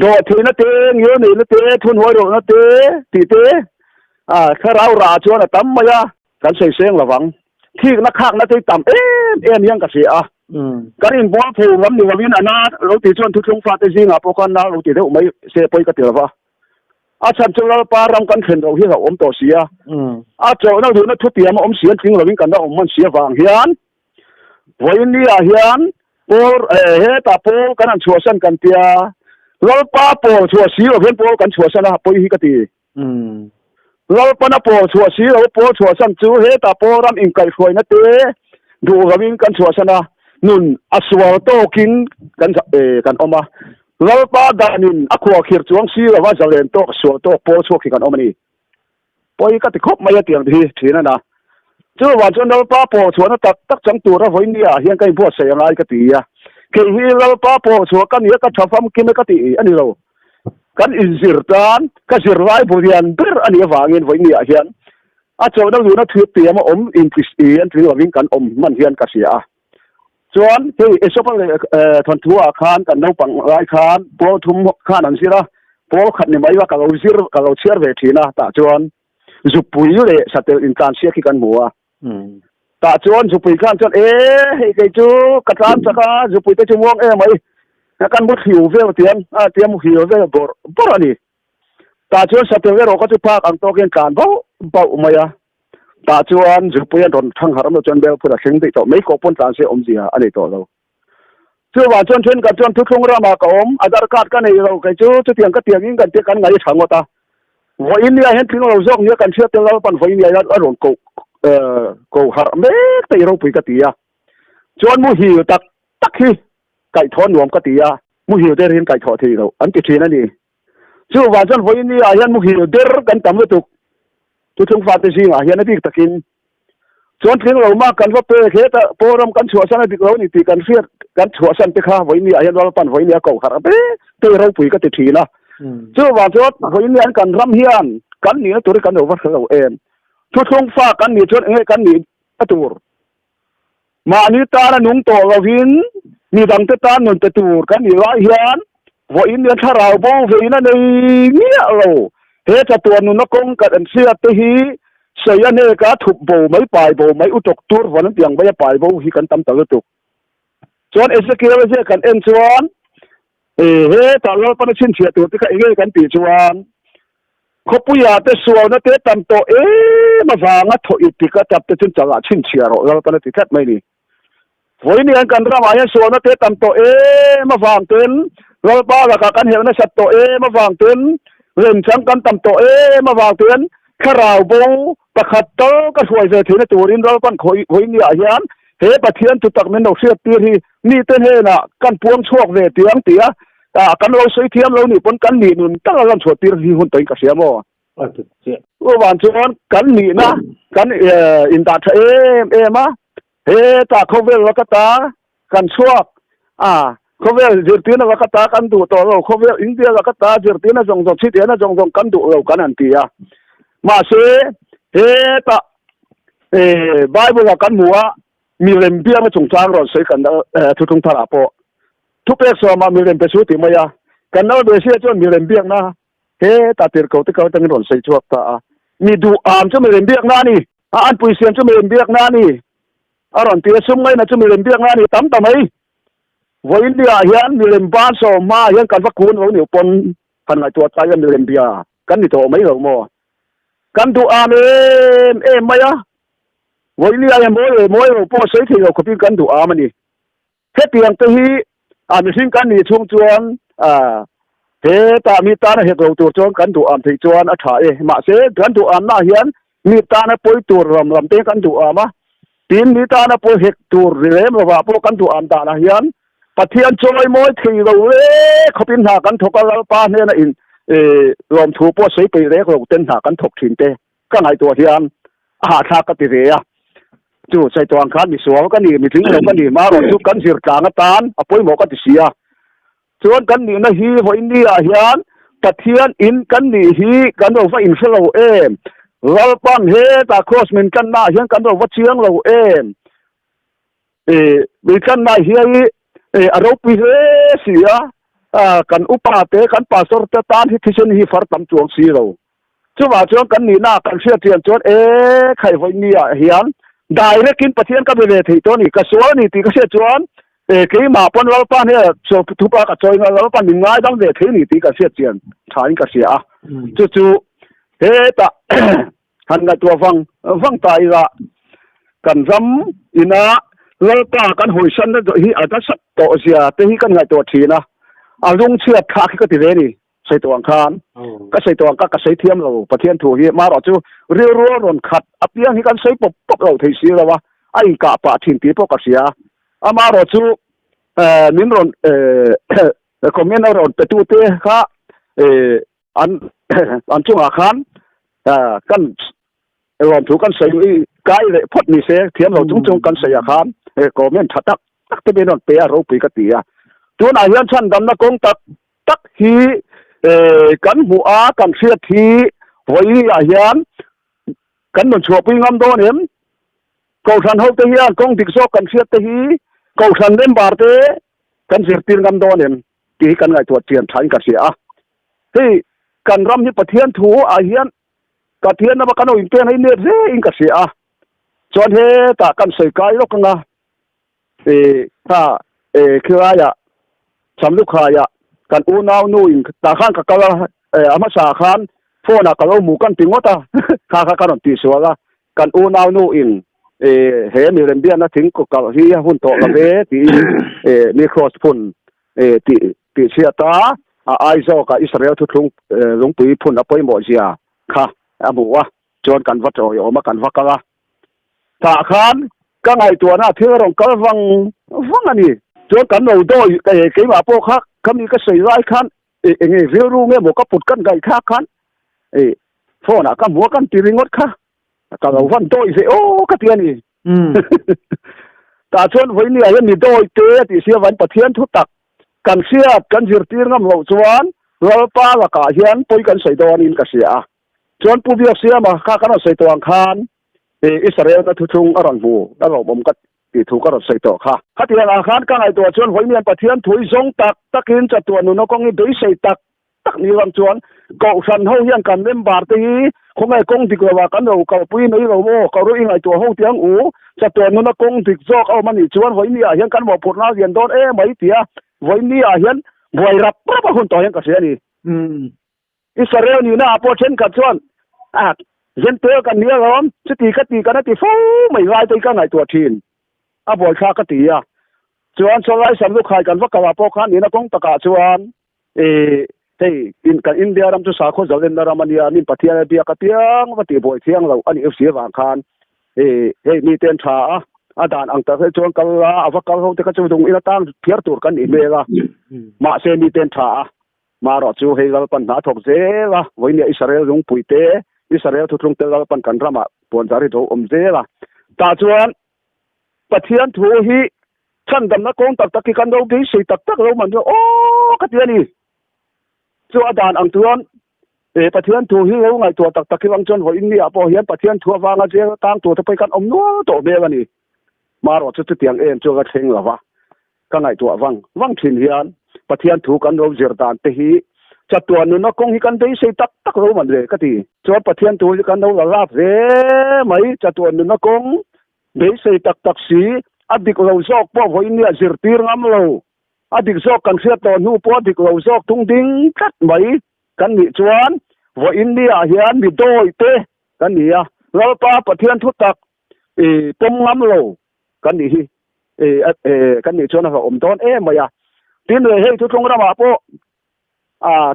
do thina te ngi ni le te thun hoi ro na te ti te kharau ra chon tam ma ya kan sei seng lawang thik na khak na te tam em yang ka sia kan in bo phu ram ni win ana lo ti chon thu thung fa te si nga po kan na lo ti de mai se poi ka te wa a chan chu la pa ram kan khen ro hi ha om to sia a cho na du na thu tiam om sia ting lo win kan da om man sia wang hian voinia hian por he ta po kan an chua san kan tia lo pa po chua si lo hian po kan chua san ha poi hi ka ti lo pa na po chua si lo po chua san chu he ta po ram in kai khoi na te du ga win kan chua san nun aswal to kin kan oma lalpa danin akwa khir chuang si lawa jalen to so to po chu ki kan omani poi ka ti khop mai tiang thi thina na chu wa chon lalpa po chu na tak chang tu ra voinia hian kai bo se ngai ka ti ya ke hi lalpa po chu kan ya ka thafam ki me ka ti ani lo kan inzir tan ka zir lai burian ber ani wangin voinia hian a chu na du na thu ti ma om in christian tri wing kan om man hian ka sia chuan hei esopal thon thua khan kan no pang lai khan po thum khan an sira po khat ni mai wa ka lo zir ka lo chiar ve thina ta chuan zupui le satel in tan sia ki kan muwa ta chuan zupui khan chuan hei ke chu ka tlan chaka zupui te chu mong mai kan mu hiu ve tiam tiam hiu ve bor ani ta chuan satel ve ro ka chu pak ang to ken kan bau maya ta chuan zupui ron thang haram chuan bel phura seng te to mai ko pon tan se om zia ani to lo ชื่อว่าจนเช่นกับจนทุกครั้งเรามากอมอาจารย์การกันในเราไก่จูจะเตียงก็เตียงยิ่งกันเตียงกันไงฉันว่าตาวันนี้เห็นถึงเราส่งเยอะกันเชื่อเตียงเราปั่นวันนี้อารมณ์กูหาเมฆแต่เราปุยกติยาจนมูหิวตักที่ไก่ทอนหนวมกติยามูหิวได้เรียนไก่ทอทีเราอันที่ทีนั่นนี่ชื่อว่าจนวันนี้เห็นมูหิวเดรกันตามวัตถุทุกช่วงฟาติซิงเห็นนั่นที่ตะกินจนถึงเรามากันว่าเปิดเหตุโปรแกรมกันชัวร์สันติเรานี่ตีกันเสียกันชัวร์สันติข้าวันนี้เห็นเราปั่นวันนี้กูหาเมฆแต่เราปุยกติทีนะชื่อว่าจนวันนี้กันรำเฮียนกันนี่นะตัวกันเอาวัดเราเองทุกช่วงฟ้ากันนี่จนกันนี่ตัวมานี่ตาละนุ่งโตเราวินมีดังเตตาหนุนเตตูกันนี่ว่าเฮียนว่าอินเดียถ้าเราบ่เวียนในเนี่ยเราเฮจะตัวนุนกงกันเสียตีฮีเสียเนกาถูกโบไม่ไปโบไม่อุตกตัววันนั้นยังไม่ไปโบฮีกันตำตะลุตุส่วนเอสเกียวเสียกันเอ็นชวนเฮตอนเราปนชินเสียตัวที่กันเองกันตีชวนเขาปุยอาเตสวนนะเตตำโตมาฟังอ่ะถอยติกะจับเตจินจังอ่ะชินเชียร์เราปนติแค่ไม่ดีวันนี้กันเราหมายส่วนนะเตตำโตมาฟังเต็นเราป้าละกันเห็นนะสัตโตมาฟังเต็นเรื่องช่างกันตำโตมาฟังเต็นข้าราวบูตะขัดโตก็ช่วยเสียทีนะตัวรินเราปั้นคอยวันนี้อายันเฮปะเทียนจุดตักเมนดอกเสียตีที่นี่เต้นเฮน่ะกันพวงช่วงเวทีอังเตียกันเราใช้เทียมเรานี่ปนกันนี่นุ่นตั้งเราชดตีที่หุ่นตัวเองก็เสียมั้งว่าวันจวนกันนี่นะกันอินตามาเฮตาเขาเวลก็ตากันช่วงเขาเวลเจอตีนก็ตากันดูตัวเราเขาเวลอินเดียก็ตาเจอตีนจงชิดเอ็นจงกันดูเรากันอันเตียมาเสเฮตาไบเบิลกันมัวมีเรื่องเบี้ยมาจงจ้างเราใช้กันทุกทาราโปทุกเรื่องสมามีเรื่องไปสู้ติมายากันเราเดี๋ยวเชื่อจนมีเรื่องเบี้ยนะเฮ้ตาเติร์กที่เขาตั้งรอนใส่ชวกตามีดูจะมีเรื่องเบี้ยนะนี่อันปุยเสียนจะมีเรื่องเบี้ยนะนี่อารอนเตียซุ่มไงนะจะมีเรื่องเบี้ยนะนี่ตั้มทำไมวันนี้เห็นมีเรื่องบ้านสมาเห็นกันว่าคุณเราเนี่ยปนพันไอตัวตายมีเรื่องเบี้ยกันนี่โตไม่หรอกมั้งกันดูไม่อะวันนี้ยังมวยพอใช้ที่เราคุยกันดูมันนี่เฮ็ดเพียงแต่ที่มีสิ่งกันนี่ช่วงจวนเฮตามีตาเฮ็ดเราตัวจวนกันดูที่จวนถ่ายมาเสกันดูน่าเห็นมีตาป่วยตัวรำเตกันดูมาปีนมีตาป่วยเฮ็ดตัวเรื่อยมาว่าพวกกันดูตาเห็นปะเทียนช่วยมวยที่เราเขาเป็นหากันถกกันเราป้าเนี่ยนะรวมถูปใช้ไปเรียกเราเต้นหากันถกถิ่นเตก็ไงตัวเทียนทากติเรียจู่ใส่ตัวอังคารมีสวมกันนี่มีถึงเรากันนี่มาเราจุกันสิรกลางตานป่วยหมอกันติเสียส่วนกันนี่นะฮีวันนี้เห็นตะเทียนอินกันนี่ฮีกันเราว่าอินเสเราเราปั้นเฮตาโคสมินกันน่าเห็นกันเราว่าเชียงเรามีกันน่าเฮียเราไปเสียกันอุปาเตกันปัสสาวะตานที่เช่นฮีฟาร์ตัมจวงสีเราช่วงว่าช่วงกันนี่น่ากันเสียเทียนจวนใครวันนี้เห็นได้เรื่องกินปะเทียนกับเวทีตัวนี้ก็สวยนี่ตีก็เสียจวนกี่มาปนเราปั้นเนี่ยทุบปากกับจอยเราปั้นง่ายต้องเวทีนี่ตีก็เสียเทียนทานก็เสียจู่เฮตาหันกับตัวฟังตายละกันซ้ำอินะเราป้ากันหอยชันนั่นที่อาจจะสัตว์ตัวเสียแต่ที่กันไงตัวทีนะลุงเชื่อขาขี้ก็ติดเลยนี่ใส่ตัวอังคารก็ใส่ตัวก็ใส่เทียมเราประเทียนถูกที่มาเราจู่เรียวรัวรอนขัดอับยังที่กันใส่ปบเราที่เสียแล้ววะไอ้กะปะทิ้งตีพวกก็เสียมาเราจู่มินรอนคอมเมนต์เราไปตู้เตะค่ะอันช่วงอาคารกันรอนถูกกันใส่ไกลเลยพอดนี่เสียเทียมเราจุ่งกันใส่อาคารคอมเมนต์ตักที่เป็นรอนเปียเราปีกติอ่ะตัวนายยันชันดำนักกงตักฮีกันหัวกันเสียทีหอยยันกันนนชัวปีงามโดนเห็นกองทันเขาเตียกองติกโซกันเสียทีกองทันเล่นบาร์เตกันเสียตีนงามโดนเห็นที่กันไงตัวเจียนใช้กันเสียที่กันรำที่ประเทียนถูอาเฮียนกระเทียนนับกันเอาอินเตอร์ให้เนื้อเสียอินกันเสียจนเฮตากันใส่ไก่ลกกันนะถ้าคืออะไรอะสำลูกขายะกันอูนาวนูอิงตาข้างกับกันอามาสาขานโฟนักกันเอาหมูกันติงวะตาข้ากันตีสวะกันอูนาวนูอิง he mi ren bia na thing ko kal hi hun to la ve ti mi cross phun ti sia ta ai zo ka Israel thu thung lung pui phun apoi mo zia kha amu wa chon kan va to yo ma kan va ka ta khan ka ngai tua na thir rong kal wang ani chon kan no do ke ma po kha kami ka sei rai khan nge viru nge mo ka put kan gai kha khan phone ka mo kan tiringot kha ka lo van doi se ka tiani ta chon voi ni ai ni doi te ti sia van pathian thu tak kan sia kan zir tir ngam lo chuan lal pa la ka hian poi kan sei don in ka sia chon pu biak sia ma kha kan sei tawang khan Israel na thu thung aron bu da lo bom kat ti thu ka ro sei to kha hatia la khan ka ngai to chon voi mian pathian thui zong tak takin cha tu nu no kong ni doi sei tak ni lam chuan ko san ho hian kan mem bar te hi không ai công thì qua cán đầu cầu pui mấy đầu mô cầu đối ngay chùa hậu tiếng ú chặt tuần nó công thì do cầu mà nhị chuan với nia hiện cán bộ phụt lao diện đốt mấy tía với nia hiện vội rập bắt hôn tỏi hiện cả xe đi Israel như na po trên cả chuan hiện tiêu cái nia lắm chứ tì cái nó tì phô mấy lai tới cái ngày tuổi thìn vội xa cái tì chuan sau lại xem lúc khai cần vắt cầu po khán như nó công tất cả chuan hey India ram chu sa kho zalen ram ania min pathia bia ka tiang wa ti boi thiang lo ani fc wang khan hey mi ten tha adan ang ta he chon kal la awa kal ho te ka chu dung ina tang phiar tur kan i mega ma se mi ten tha ma ro chu he gal pan na thok je la voi ni Israel rung puite Israel thu trung te gal pan kan rama pon jari do je la ta chuan pathian thu hi chan dam na kong tak tak kan do bi sei tak tak lo man jo ka tiani chu adan ang tuan pathian thu hi lo ngai to tak tak ki wang chon ho India po hian pathian thu wanga je tang to te kan om no to be ani maro chu tiang en chu ga theng lawa ka ngai to wang thin hian pathian thu kan ro zir dan te hi chatuan nu na kong hi kan dei sei tak tak lo man re ka ti chu pathian thu kan ro la re mai chatuan nu na kong dei sei tak tak si adik lo zok po ho India zir tir ngam lo adik zok kan sia to nu po dik lo zok tung ding kat mai kan ni chuan vo India hian mi doi te kan ni lo pa pathian thu tak pom ngam lo kan ni hi kan ni chuan ha om don maya tin le hei thu thong ra ma po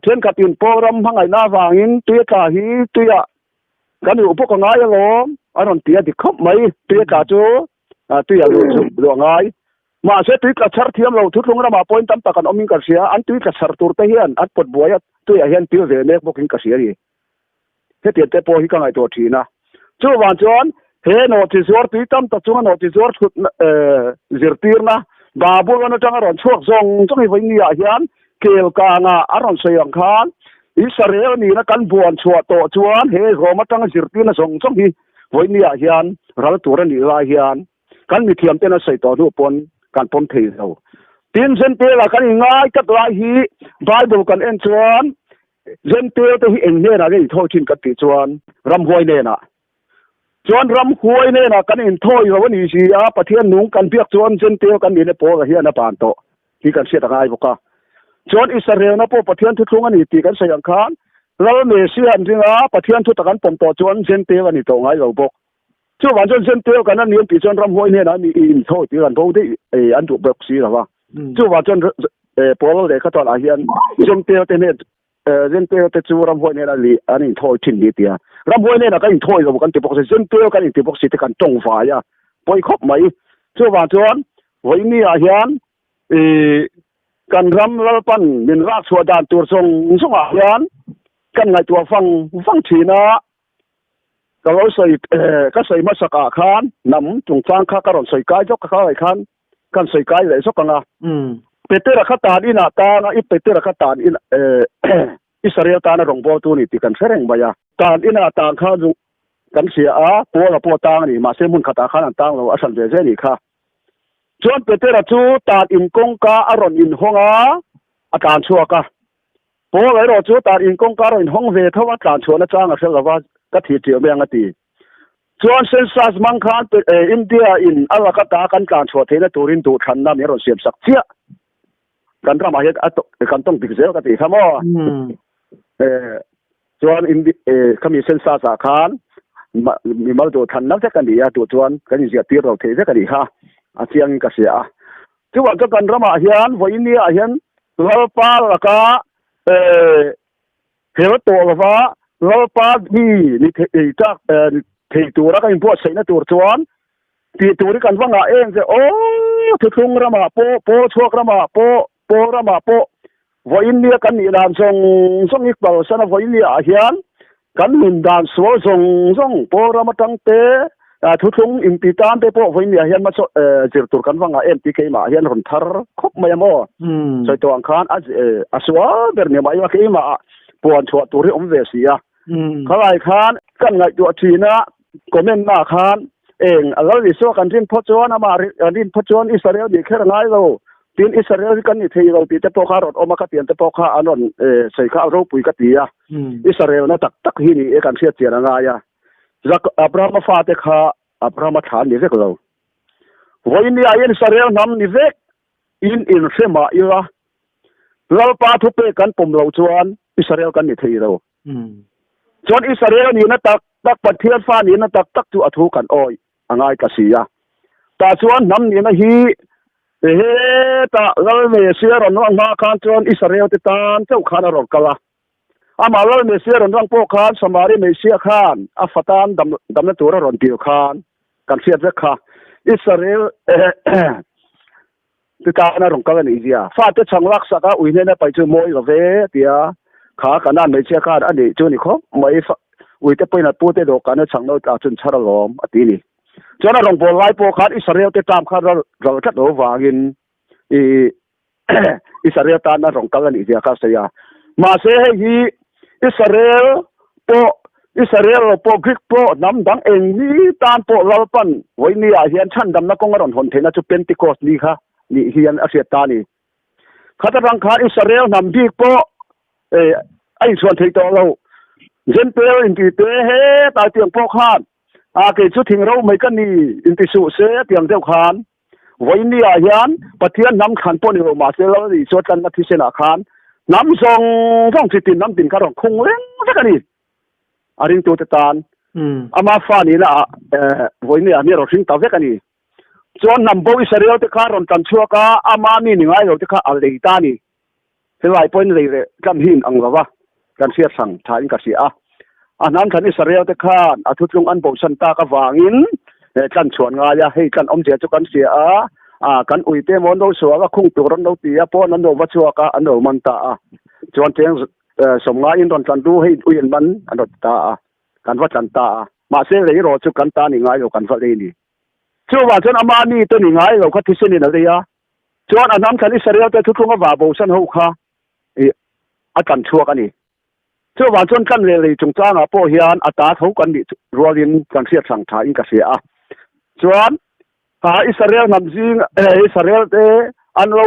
then ka tin program hangai na wangin tuya ka hi tuya kan ni upo ka ngai lo aron tia dik khop mai tuya ka chu tuya lo ngai mà sẽ tuy cả char thiam lo thu thung ra mà point tam takan omin ka sia an tuy ka sar tur te hian at pot boya tu ya hian tiu ve mek bokin ka sia ri he te po hi ka ngai to thina chu wan chon he no ti zor tuy tam ta chu no ti zor thut zirtir na babu no tang ron chuak zong chung hi voi ni ya hian kel ka nga aron sayang khan Israel ni na kan buan chua to chuan he roma tang zirtir na zong chung hi voi ni ya hian ral tur ni la hian kan mi thiam te na sei to nu pon kan pom thei zo tin zen te la kan ngai kat lai hi bible kan en chuan zen te to hi eng ne na ge thoi thin kat ti chuan ram huai ne na chuan ram huai ne na kan in thoi lo ni si pathian nung kan biak chuan zen te kan ni ne po ga hian na pan to hi kan sia ta ngai boka chuan Israel na po pathian thu thung ani ti kan sayang khan lal me si an ringa pathian thu ta kan pom to chuan zen te ani to ngai lo bok chu wan chon zen te kan an niam pi chon ram huai ne na mi in thoi ti kan bo de an du bok si la wa chu wan chon pol de ka to la hian zen te ne zen te chu ram huai ne la li an in thoi thin ni tia ram huai ne na kan in thoi lo kan ti bok se zen te kan in ti bok si te kan tong fa ya poi khop mai chu wan chon voi ni a hian kan ram lal pan min rak chua dan tur song a hian kan ngai tua fang thina ka lo sei ka sei ma saka khan nam chung chang kha ka ron sei kai jok kha lai khan kan sei kai le so kanga petera kha ta ina ta na I petera kha ta in Israel ta na rong bo tu ni ti kan sereng baya tan ina ta kha ju kan sia po tang ni ma se mun khata khan an tang lo asan je ni kha chuan petera chu ta in kong ka aron in honga akan chua ka po lai ro chu ta in kong ka ron hong ve thawa kan chua na chang a sel lawa ka thi ti me anga ti chuan census mang khan India in ala ka ta kan kan chua thena turin tu than na me ron siam sak chia kan ra ma he kan tong dik zel ka ti khamo chuan in kami census a khan mi mal do than nak kan dia tu chuan kan zia tir ro the kan ha a chiang ka sia chuwa to kan rama hian voini a hian lal pa la ka hel to lova lal pa ni tak thei tur ka in po sei na tur chuan ti tur kan wanga eng je o thung rama po chok rama po rama po voini kan ni lam song ik pal sana voini a hian kan min dan so zong po rama tang te thu thung in pi tan te po voini a hian ma so zir tur kan wanga em ti ke ma hian ron thar khop mai mo soi to ang khan a swa ber ne mai wa ke ma pon chwa tur ri om ve sia khalai khan kan ngai tu thina comment na khan eng agal ri so kan rin phochon ama rin phochon Israel ni kher ngai lo tin Israel kan ni thei lo ti te po kha rot oma ka tian te po kha anon sei kha ro pui ka tia Israel na tak hi ni e kan sia tia nga ya zak Abraham fa te kha Abraham than ni vek lo voin ni ayen Israel nam ni vek in sema ira lal pa thu pe kan pom lo chuan Israel kan ni thei lo chuan Israel ni na tak pathian fa ni na tak tu athu kan oi angai ka sia ta chuan nam ni na hi he ta lal me sia ron ma khan chuan Israel te tan chau khan ron kala ama lal me sia ron po khan samari me sia khan a fatan dam na tur ron tiu khan kan sia je kha Israel ti ta na ron kala ni dia fa te changlak saka uine na pai chu moi lo ve tia kha kana me sia khan ani chu ni kho mai ui te poina pu te do kana changno ta chun chara lom ati ni chona rong bol lai po khat Israel te tam kha ro that do wangin Israel ta na rong kala ni dia kha sia ma se hi Israel po Greek po nam dang eng ni tan po lalpan woi ni a hian chan dam na kong ron hon thena chu Pentecost ni kha ni hian a sia ta ni khata rang kha Israel nam di po ai chuan thei to lo zen pe in ti te he ta tiang po khan a ke chu thing ro mai kan ni in ti su se tiang deu khan voi ni a hian pathian nam khan po ni ro ma se lo ri so tan na thi se na khan nam song chi tin nam tin ka rong khung leng ta ka ni aring tu te tan ama fa ni la voi ni a mi ro sing ta ve ka ni chon nam bo Israel te kha ron tan chua ka ama mi ni ngai ro te kha al dei ta ni se lai point le kam hin ang lawa kan sia sang thain ka sia anan khan Israel te khan athu chung an bo san ta ka wangin kan chuan nga ya hei kan om je chu kan sia kan ui te mon do so ka khung tu ron do ti a po nan do wa chua ka an do man ta chuan teng som nga in ron kan du hei uin man an do ta kan wa chan ta ma se le ro chu kan ta ni ngai lo kan fa le ni chu wa chuan ama ni te ni ngai lo kha thi se ni na le ya chuan anan khan Israel te thu chung wa bo san ho kha a kan chua ka ni chu wa chuan kan le chung chang a po hian ata tho kan ni rualin kan sia sang tha in ka sia chuan Israel nam jing Israel te an lo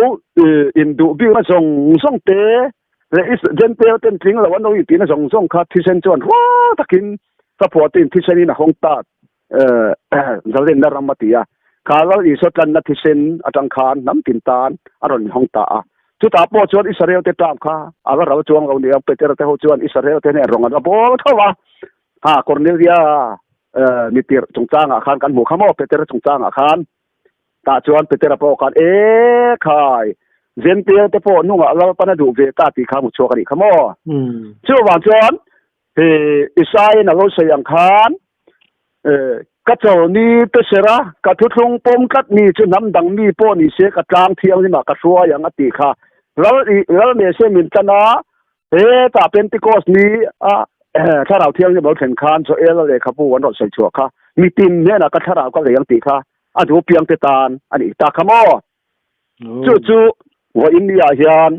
in du bi ma song te le jen te ten thing lo an lo ti na song kha thi sen chuan wa takin support in thi sen na hong ta zalen na ramatia kala i so tan na thi sen atang khan nam tin tan aron hong ta chu ta po chuan Israel te tam kha aga raw chuang lo ni Peter te ho chuan Israel te ne rong a bol thawa Cornelia ni tir chungchang a khan kan mu khamo Peter chungchang a khan ta chuan Peter po khan khai zen te po nu nga la pa na du ve ta ti kha mu chua ka ni khamo chu wa chuan Isai na lo sayang khan ka chaw ni te sera ka thu thung pom kat ni chu nam dang mi po ni se ka tlang thiang ni ma ka suwa yang ati kha lal me se min chana ta Pentecost ni tharaw thiang ni bo then khan so ela le khapu wan ro sai chua kha mi tin ne na ka tharaw ka le yang ti kha a du piang te tan ani ta khamo chu wa India hian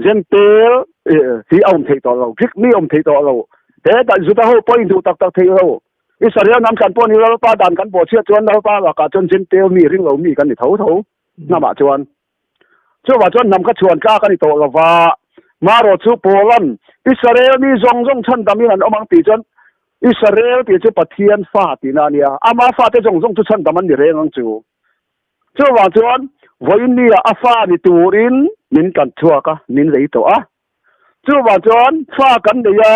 zentel hi om thei to lo gik ni om thei to lo ta zu ta ho point du tak thei lo Israel nam kan po ni lo pa dan kan bo chia chuan lo pa wa ka chon zentel mi ring lo mi kan ni tho na ma chuan chu wa chuan nam ka chuan ka kan ni to lo wa ma ro chu polan Israel ni zong chan dami an omang ti chuan Israel ti chu pathian fa ti na nia ama fa te zong chu chan daman ni reng ang chu wa chuan voin ni a fa ni turin min kan chua ka min lei to chu wa chuan fa kan de ya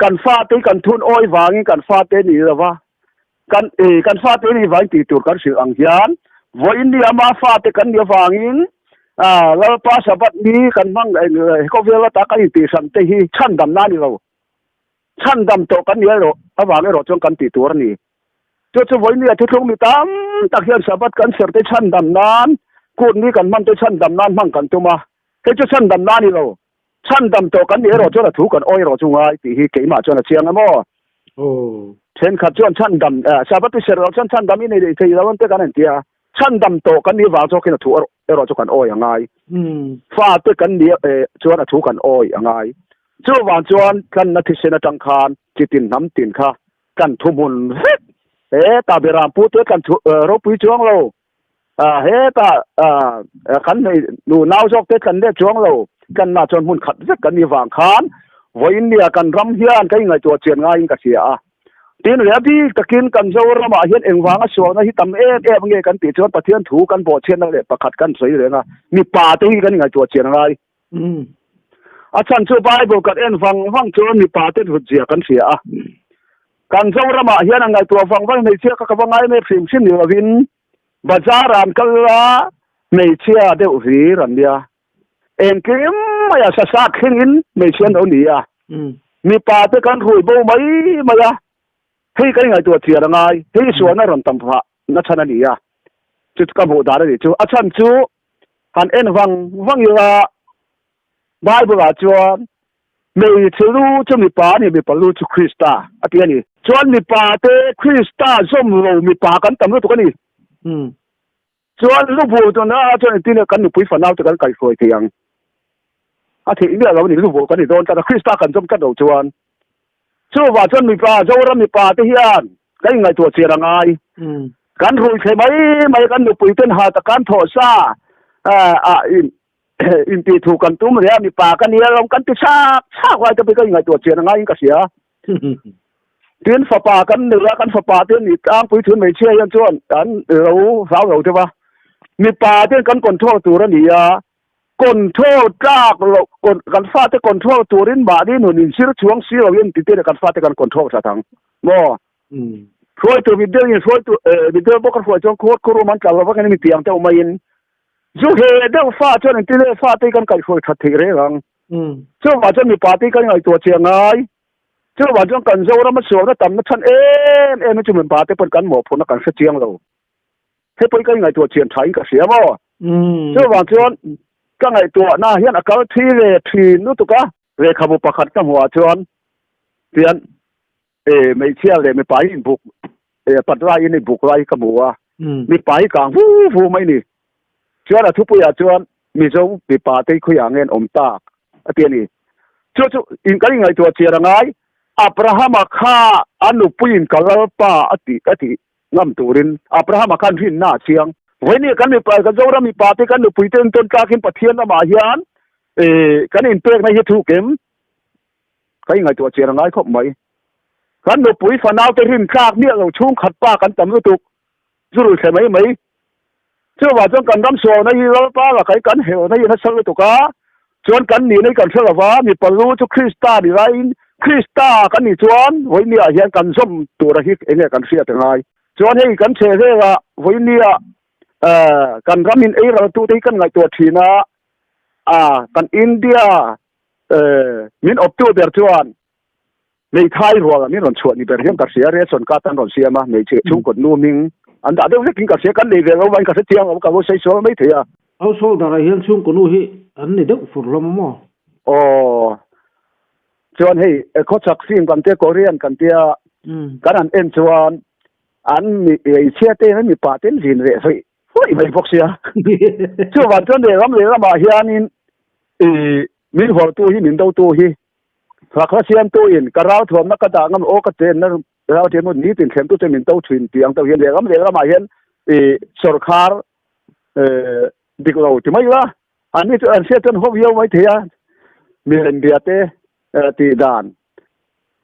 kan fa te kan thun oi wangi kan fa te ni lawa kan fa te ni wang ti tur kan sil ang hian voin ni ama fa te kan ni wangin la pa sabat ni kan mang ko vela ta kan ti sam te hi chan dam na ni lo chan dam to kan ni ro awang ro chong kan ti tur ni cho voin ni thu thung mi tam tak hian sabat kan ser te chan dam nan kun ni kan man te chan dam nan mang kan tuma ke cho chan dam na ni lo chan dam to kan ni ro cho la thu kan oi ro chungai ti hi ke ma cho na chiang amo chen khat chuan chan dam sabat ti ser ro chan dam ni nei thei lawan te kan an tia chan dam to kan ni wa cho ke na thu ro cho kan oi angai fa te kan ni chuan a thu kan oi angai chu wa chuan kan na thi sena tang khan chitin nam tin kha kan thumun ta beram pu te kan ro pui chuang lo ta kan nei nu nau jok te kan de chuang lo kan na chon mun khat zet kan ni wang khan voin nia kan ram hian kai ngai to chen ngai ka sia tin le bi takin kan zo rama hian engwanga so na hi tam nge kan ti chon pathian thu kan bo chen na le pakhat kan sei le na mi pa te hi kan ngai to chen ngai a chan chu bible kan en wang chon mi pa te hu jia kan sia kan zo rama hian ngai to wang nei chia ka wangai me phim sin ni win bazaran kala nei chia de ri ran dia em kim maya sa sa khingin me chen o ni mi pa te kan hui bo mai maya hei kan ngai to chia ngai hei suan na ron tam pha na chana ni chu ka bo da ri chu a chan chu han en wang ya bible a chuan me chulu chu mi pa ni mi pa lu chu krista a ti ni chuan mi pa te krista som lo mi pa kan tam lu to kan ni chuan lu bu to na chuan ti ne kan nu pui fa nau te kan kai foi te yang a thi ni lo ni lu bu kan ni don ta krista kan jom ka do chuan chu wa chuan mi pa zo ra mi pa te hian kai ngai to chia rangai kan rui the mai kan nu pui ten ha ta kan tho sa in ti thu kan tum re mi pa kan ni long kan ti sa wa ta pe kai ngai to chia rangai ka sia tin fa pa kan ni ra kan fa pa te ni ang pui thun mai chia yan chuan kan lo sao lo te ba mi pa te kan kon tho tu ra ni kon tho trak lo kon kan fa te kon tho turin ba ni nu nin sir chuang si lo yen ti te kan fa te kan kon tho sa thang mo khoi tu video yin khoi tu video bo ka khoi chong khot khuru man ka lo ba kan mi tiang te ma yin zu he de fa chuan ti le fa te kan kai khoi that thi re rang chu wa chuan mi pa te kan ngai to chiang ngai chu wa chuan kan zo ra ma so na tam na chan em chu mi pa te pon kan mo phun na kan sa chiang lo he poi kan ngai to chiang thai ka sia mo chu wa chuan ka ngai to na hian akal thi le thi nu tu ka re khabu pakhat ka hua chuan tian mai chia le mi pai in buk patrai in buk rai ka bua mi pai kang fu mai ni chuan a thu pu ya chuan mi zo mi pa te khu ya ngen om tak atian ni chu in ka ngai to chia rangai abraham kha anu puin kalal pa ati ngam turin abraham kan rin na chiang voini kan mi pa ka zo ra mi pa te kan nu pui ten ton ka kim pathian na ma hian kan in pek na hi thu kem kai ngai to chia rangai khop mai kan nu pui fa nau te rin khak mi lo chung khat pa kan tam lu tuk zuru se mai chu wa chong kan dam so na hi lo pa la kai kan heo na hi na sal tu ka chuan kan ni nei kan thela wa mi palu chu krista ni rain krista kan ni chuan voini a hian kan som tu ra hi enge kan sia te ngai chuan hei kan che ve la voini a kan ramin ei ra tu te kan ngai to thina kan india min op tu ber chuan nei thai ro la min ron chuan ni ber hiam ka sia re son ka tan ron sia ma nei che chung kot nu ming an da de king ka sia kan nei ve lo wan ka se tiang ka lo sei so mai thea au so da ra hian chung ko nu hi an ni de fur lam mo chuan hei ko chak sim kan te korean kan tia kan an en chuan an mi chia te mi pa ten jin re soi hoi mai bok sia chu wan chuan le ram hian in min hor tu hi min do tu hi khakha siam tu in karau thom na ka da ngam o ka ten na rau te mun ni tin khem tu te min to thwin tiang to hian le ram hian sarkar dik lo ti mai la an ni an se ten ho yo mai thea mi ren bia te ti dan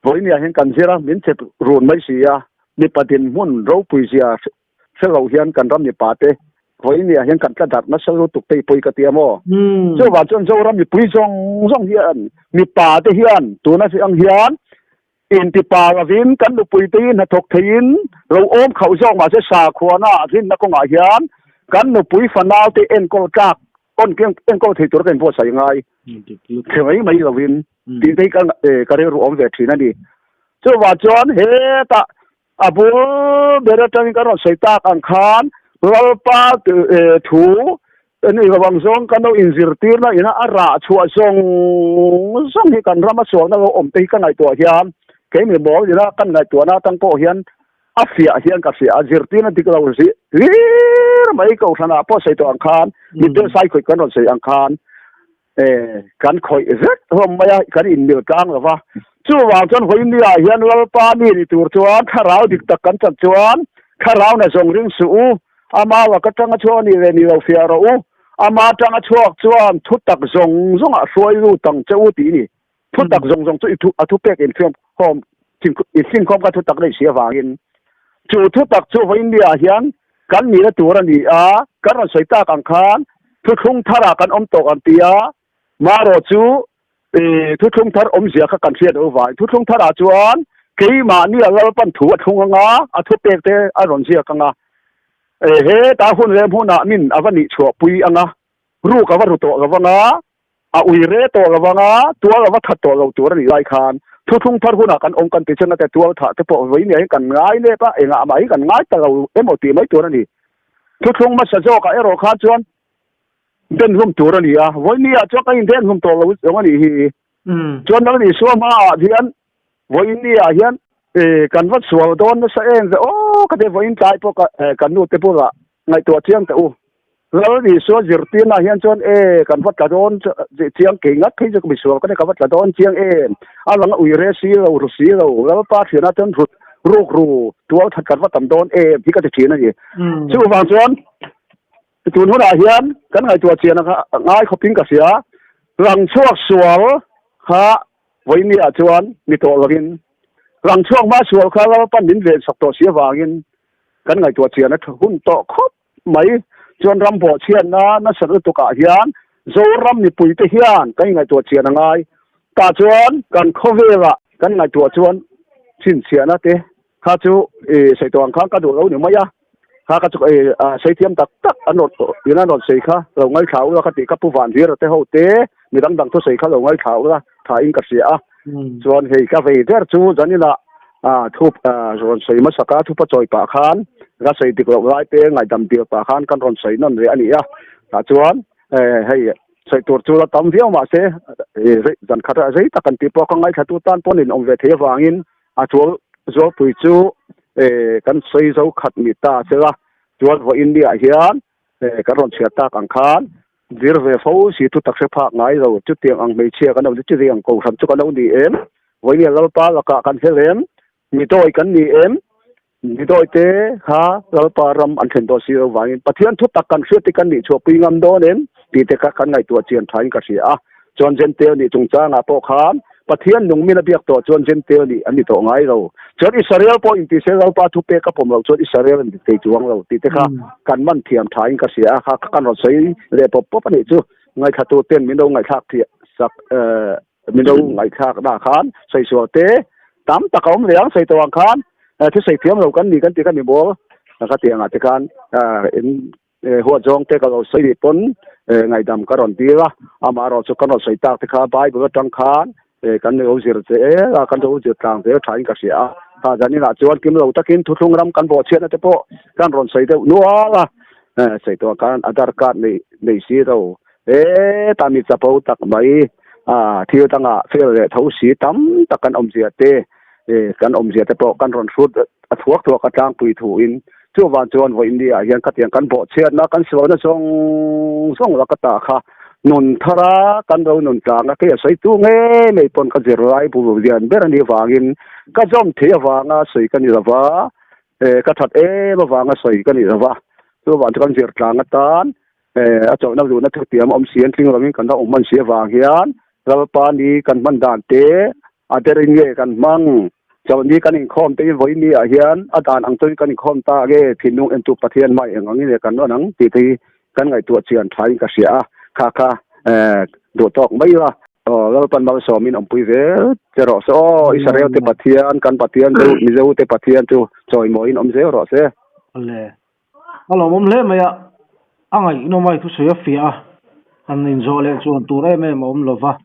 voini a hen kan zera min che ron mai sia ni patin mun ro pui sia se lo hian kan ram ni pa te voini a hen kan ka dat na se ro tuk te pui ka ti mo so wa chon zo ram ni pui zong hian mi pa te hian tu na si ang hian in ti pa la vin kan lu pui tin na thok thein lo om khau jong ma se sa khuana thin na ko nga hian kan nu pui fanal te en ko tak on keng en ko thei tur ken bo sai ngai khoi mai lo vin tin te kan ka re ru om ve thina ni chu wa chon he ta abu bera tang kan sai ta kan khan lal pa thu ni ga wang zong kan no injir tir na ina ara chua song hi kan rama so na om te kan ai to hian ke mi bo ina kan ngai to na tang po hian afia hian ka sia azir tir na dikla ur si lir mai ko thana po sai to ang khan mi te sai khoi kan ron sai ang khan kan khoi zet hom maya kan in mi tang la wa chu wa chon hoi ni a hian lal pa ni ni tur chuan kharau dik tak kan chan chuan kharau na zong ring su ama wa ka tanga chuan ni ve ni lo fia ro ama tanga chuak chuan thu tak zong a hruai lu tang cheu ti ni thu tak zong chu thu pek in film hom in khom ka thu tak nei sia wangin chu thu tak chu hoi ni a hian kan ni la tur ani a kan ron soi ta kang khan thu thung thara kan om tok an tia ma ro chu thu thung thar om zia kha kan thiat o vai thu thung thara chuan kei ma ni lal pan thu thung nga a thu pek te a ron zia ka nga he ta hun le huna min avani chho pui anga ru ka wa ru to ga wanga a ui re to ga wanga tua ga wa that to lo tur ni lai khan thu thung thar huna kan om kan ti chen te tua tha te po voi ni kan ngai le pa enga mai kan ngai ta lo emo ti mai tur ni thu thung ma sa jo ka ero kha chuan den hum tur ni a voi ni a cho ka in den hum to lo yong ni hi chuan nang ni so ma hian voi ni a hian kan wat sual don sa en o ka de voi in tai po ka kan nu te po la ngai to chiang ta u lo ni so zir ti na hian chuan kan wat ka don chiang ke ngat thei ju mi sual ka ne ka wat ka don chiang a lang ui re si lo pa thina ten rut ru tual that kan wat tam don bi ka te thina ni chu wang chuan tu nu na hian kan ngai to chiang na ngai khoping ka sia lang chuak sual ha voi ni a chuan mi to login lang chuak ma sual kha la pan din ve sak to sia wangin kan ngai to chiang na hun to khop mai chuan ram bo chian na sa tu ka hian zo ram ni pui te hian kai ngai to chian ngai ta chuan kan khovela kan ngai to chuan chin chian na te kha chu sai to ang kha ka do lo ni maya kha ka chu sai thiam tak anot ina not sei kha lo ngai khau la ka ti ka pu van hier te ho te mi dang to sei kha lo ngai khau la tha in ka sia chuan hei ka ve der chu janila thup ron sei ma saka thu pa choi pa khan ga sei dik lo lai te ngai dam tir pa khan kan ron sei non re ani a ta chuan hei sei tur chu la tam viau ma se jan khata sei ta kan ti po ka ngai thatu tan pon in om ve the wangin a chol zo pui chu kan sei zo khat mi ta se la chuan vo india hian kan ron chia ta kang khan dir ve fo si tu tak se pha ngai lo chu tiang ang mei chia kan lo chu riang ko sam chu kan lo ni em voi ni lal pa la ka kan helem mi toi kan ni em mi toi te ha lal pa ram an then do si lo wangin pathian thu tak kan hriat ti kan ni chu pi ngam do nen ti te ka kan ngai tu chian thain ka sia chon jen te ni chung cha nga po khan pathian nung mi na biak to chon jen te ni ani to ngai lo chon israel po in ti se lal pa thu pe ka pom lo chon israel ni te chuang lo ti te ka kan man thiam thain ka sia kha kan ro sei le po pani chu ngai kha tu ten mi do ngai thak thi sak mi do ngai thak da khan sei so te tam ta kom leang sei to ang khan thi sei thiam lo kan ni kan ti kan ni bol ka ti anga te kan in ho jong te ka lo sei ri pon ngai dam ka ron ti la ama ro chu kan ro sei tak te kha bai bu tang khan kan ne o zir te kan do zir tang te thain ka sia ta jani na chuan kim lo takin thu thung ram kan bo chen te po kan ron sei te nu ala sei to kan adar card nei si ro ta mi cha po tak mai thiu tanga fel le thau si tam ta kan om zia te kan om zia te po kan ron sut a thuak ka tang pui thu in chu wan chuan vo india hian ka tiang kan bo chen na kan so na song la ka ta kha nun thara kan ro nun ta na ke sai tu nge nei pon ka zir rai bu dian ber ani wangin ka jom the wanga sei kan ni lawa ka that ma wanga sei kan ni lawa chu wan kan zir tlang atan a chaw na lu na thu tiam om sian tling rawin kan da om man sia wang hian ral pa ni kan man dan te a derin nge kan mang chaw ni kan in khom te voi ni a hian a dan ang toi kan in khom ta ge thinung en tu pathian mai engang ni kan no nang ti kan ngai tu chian thai ka sia kha do tok mai la แล้วปันบางสอมินอมปุยเวจะรอซออิสราเอลเตปะเทียนกันปะเทียนดูมิเซอุเตปะเทียนจูจอยมออินอมเซรอเซ le alo mom le maya angai no mai thu se fia an in zo le chuan tu re me mom lova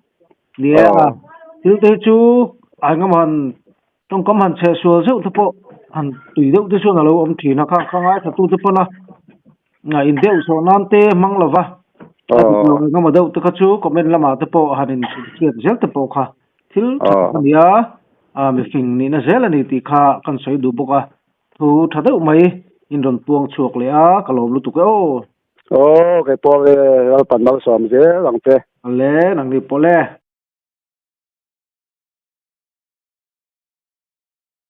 nia til te chu angam han tong kam han che sual zeu tu po han tui deuh te chuan alo om thina kha ngai tha tu te po na nga in deuh so nan te mang lova ngam deuh te kha chu comment lama te po han in chiat zel te po kha til nia a mi fing ni na zel ani ti kha kan sei du boka thu tha deuh mai in ron tuang chuak le a kalom lu tu ko cái po cái pan bang sòm dễ lằng te le nang ni pole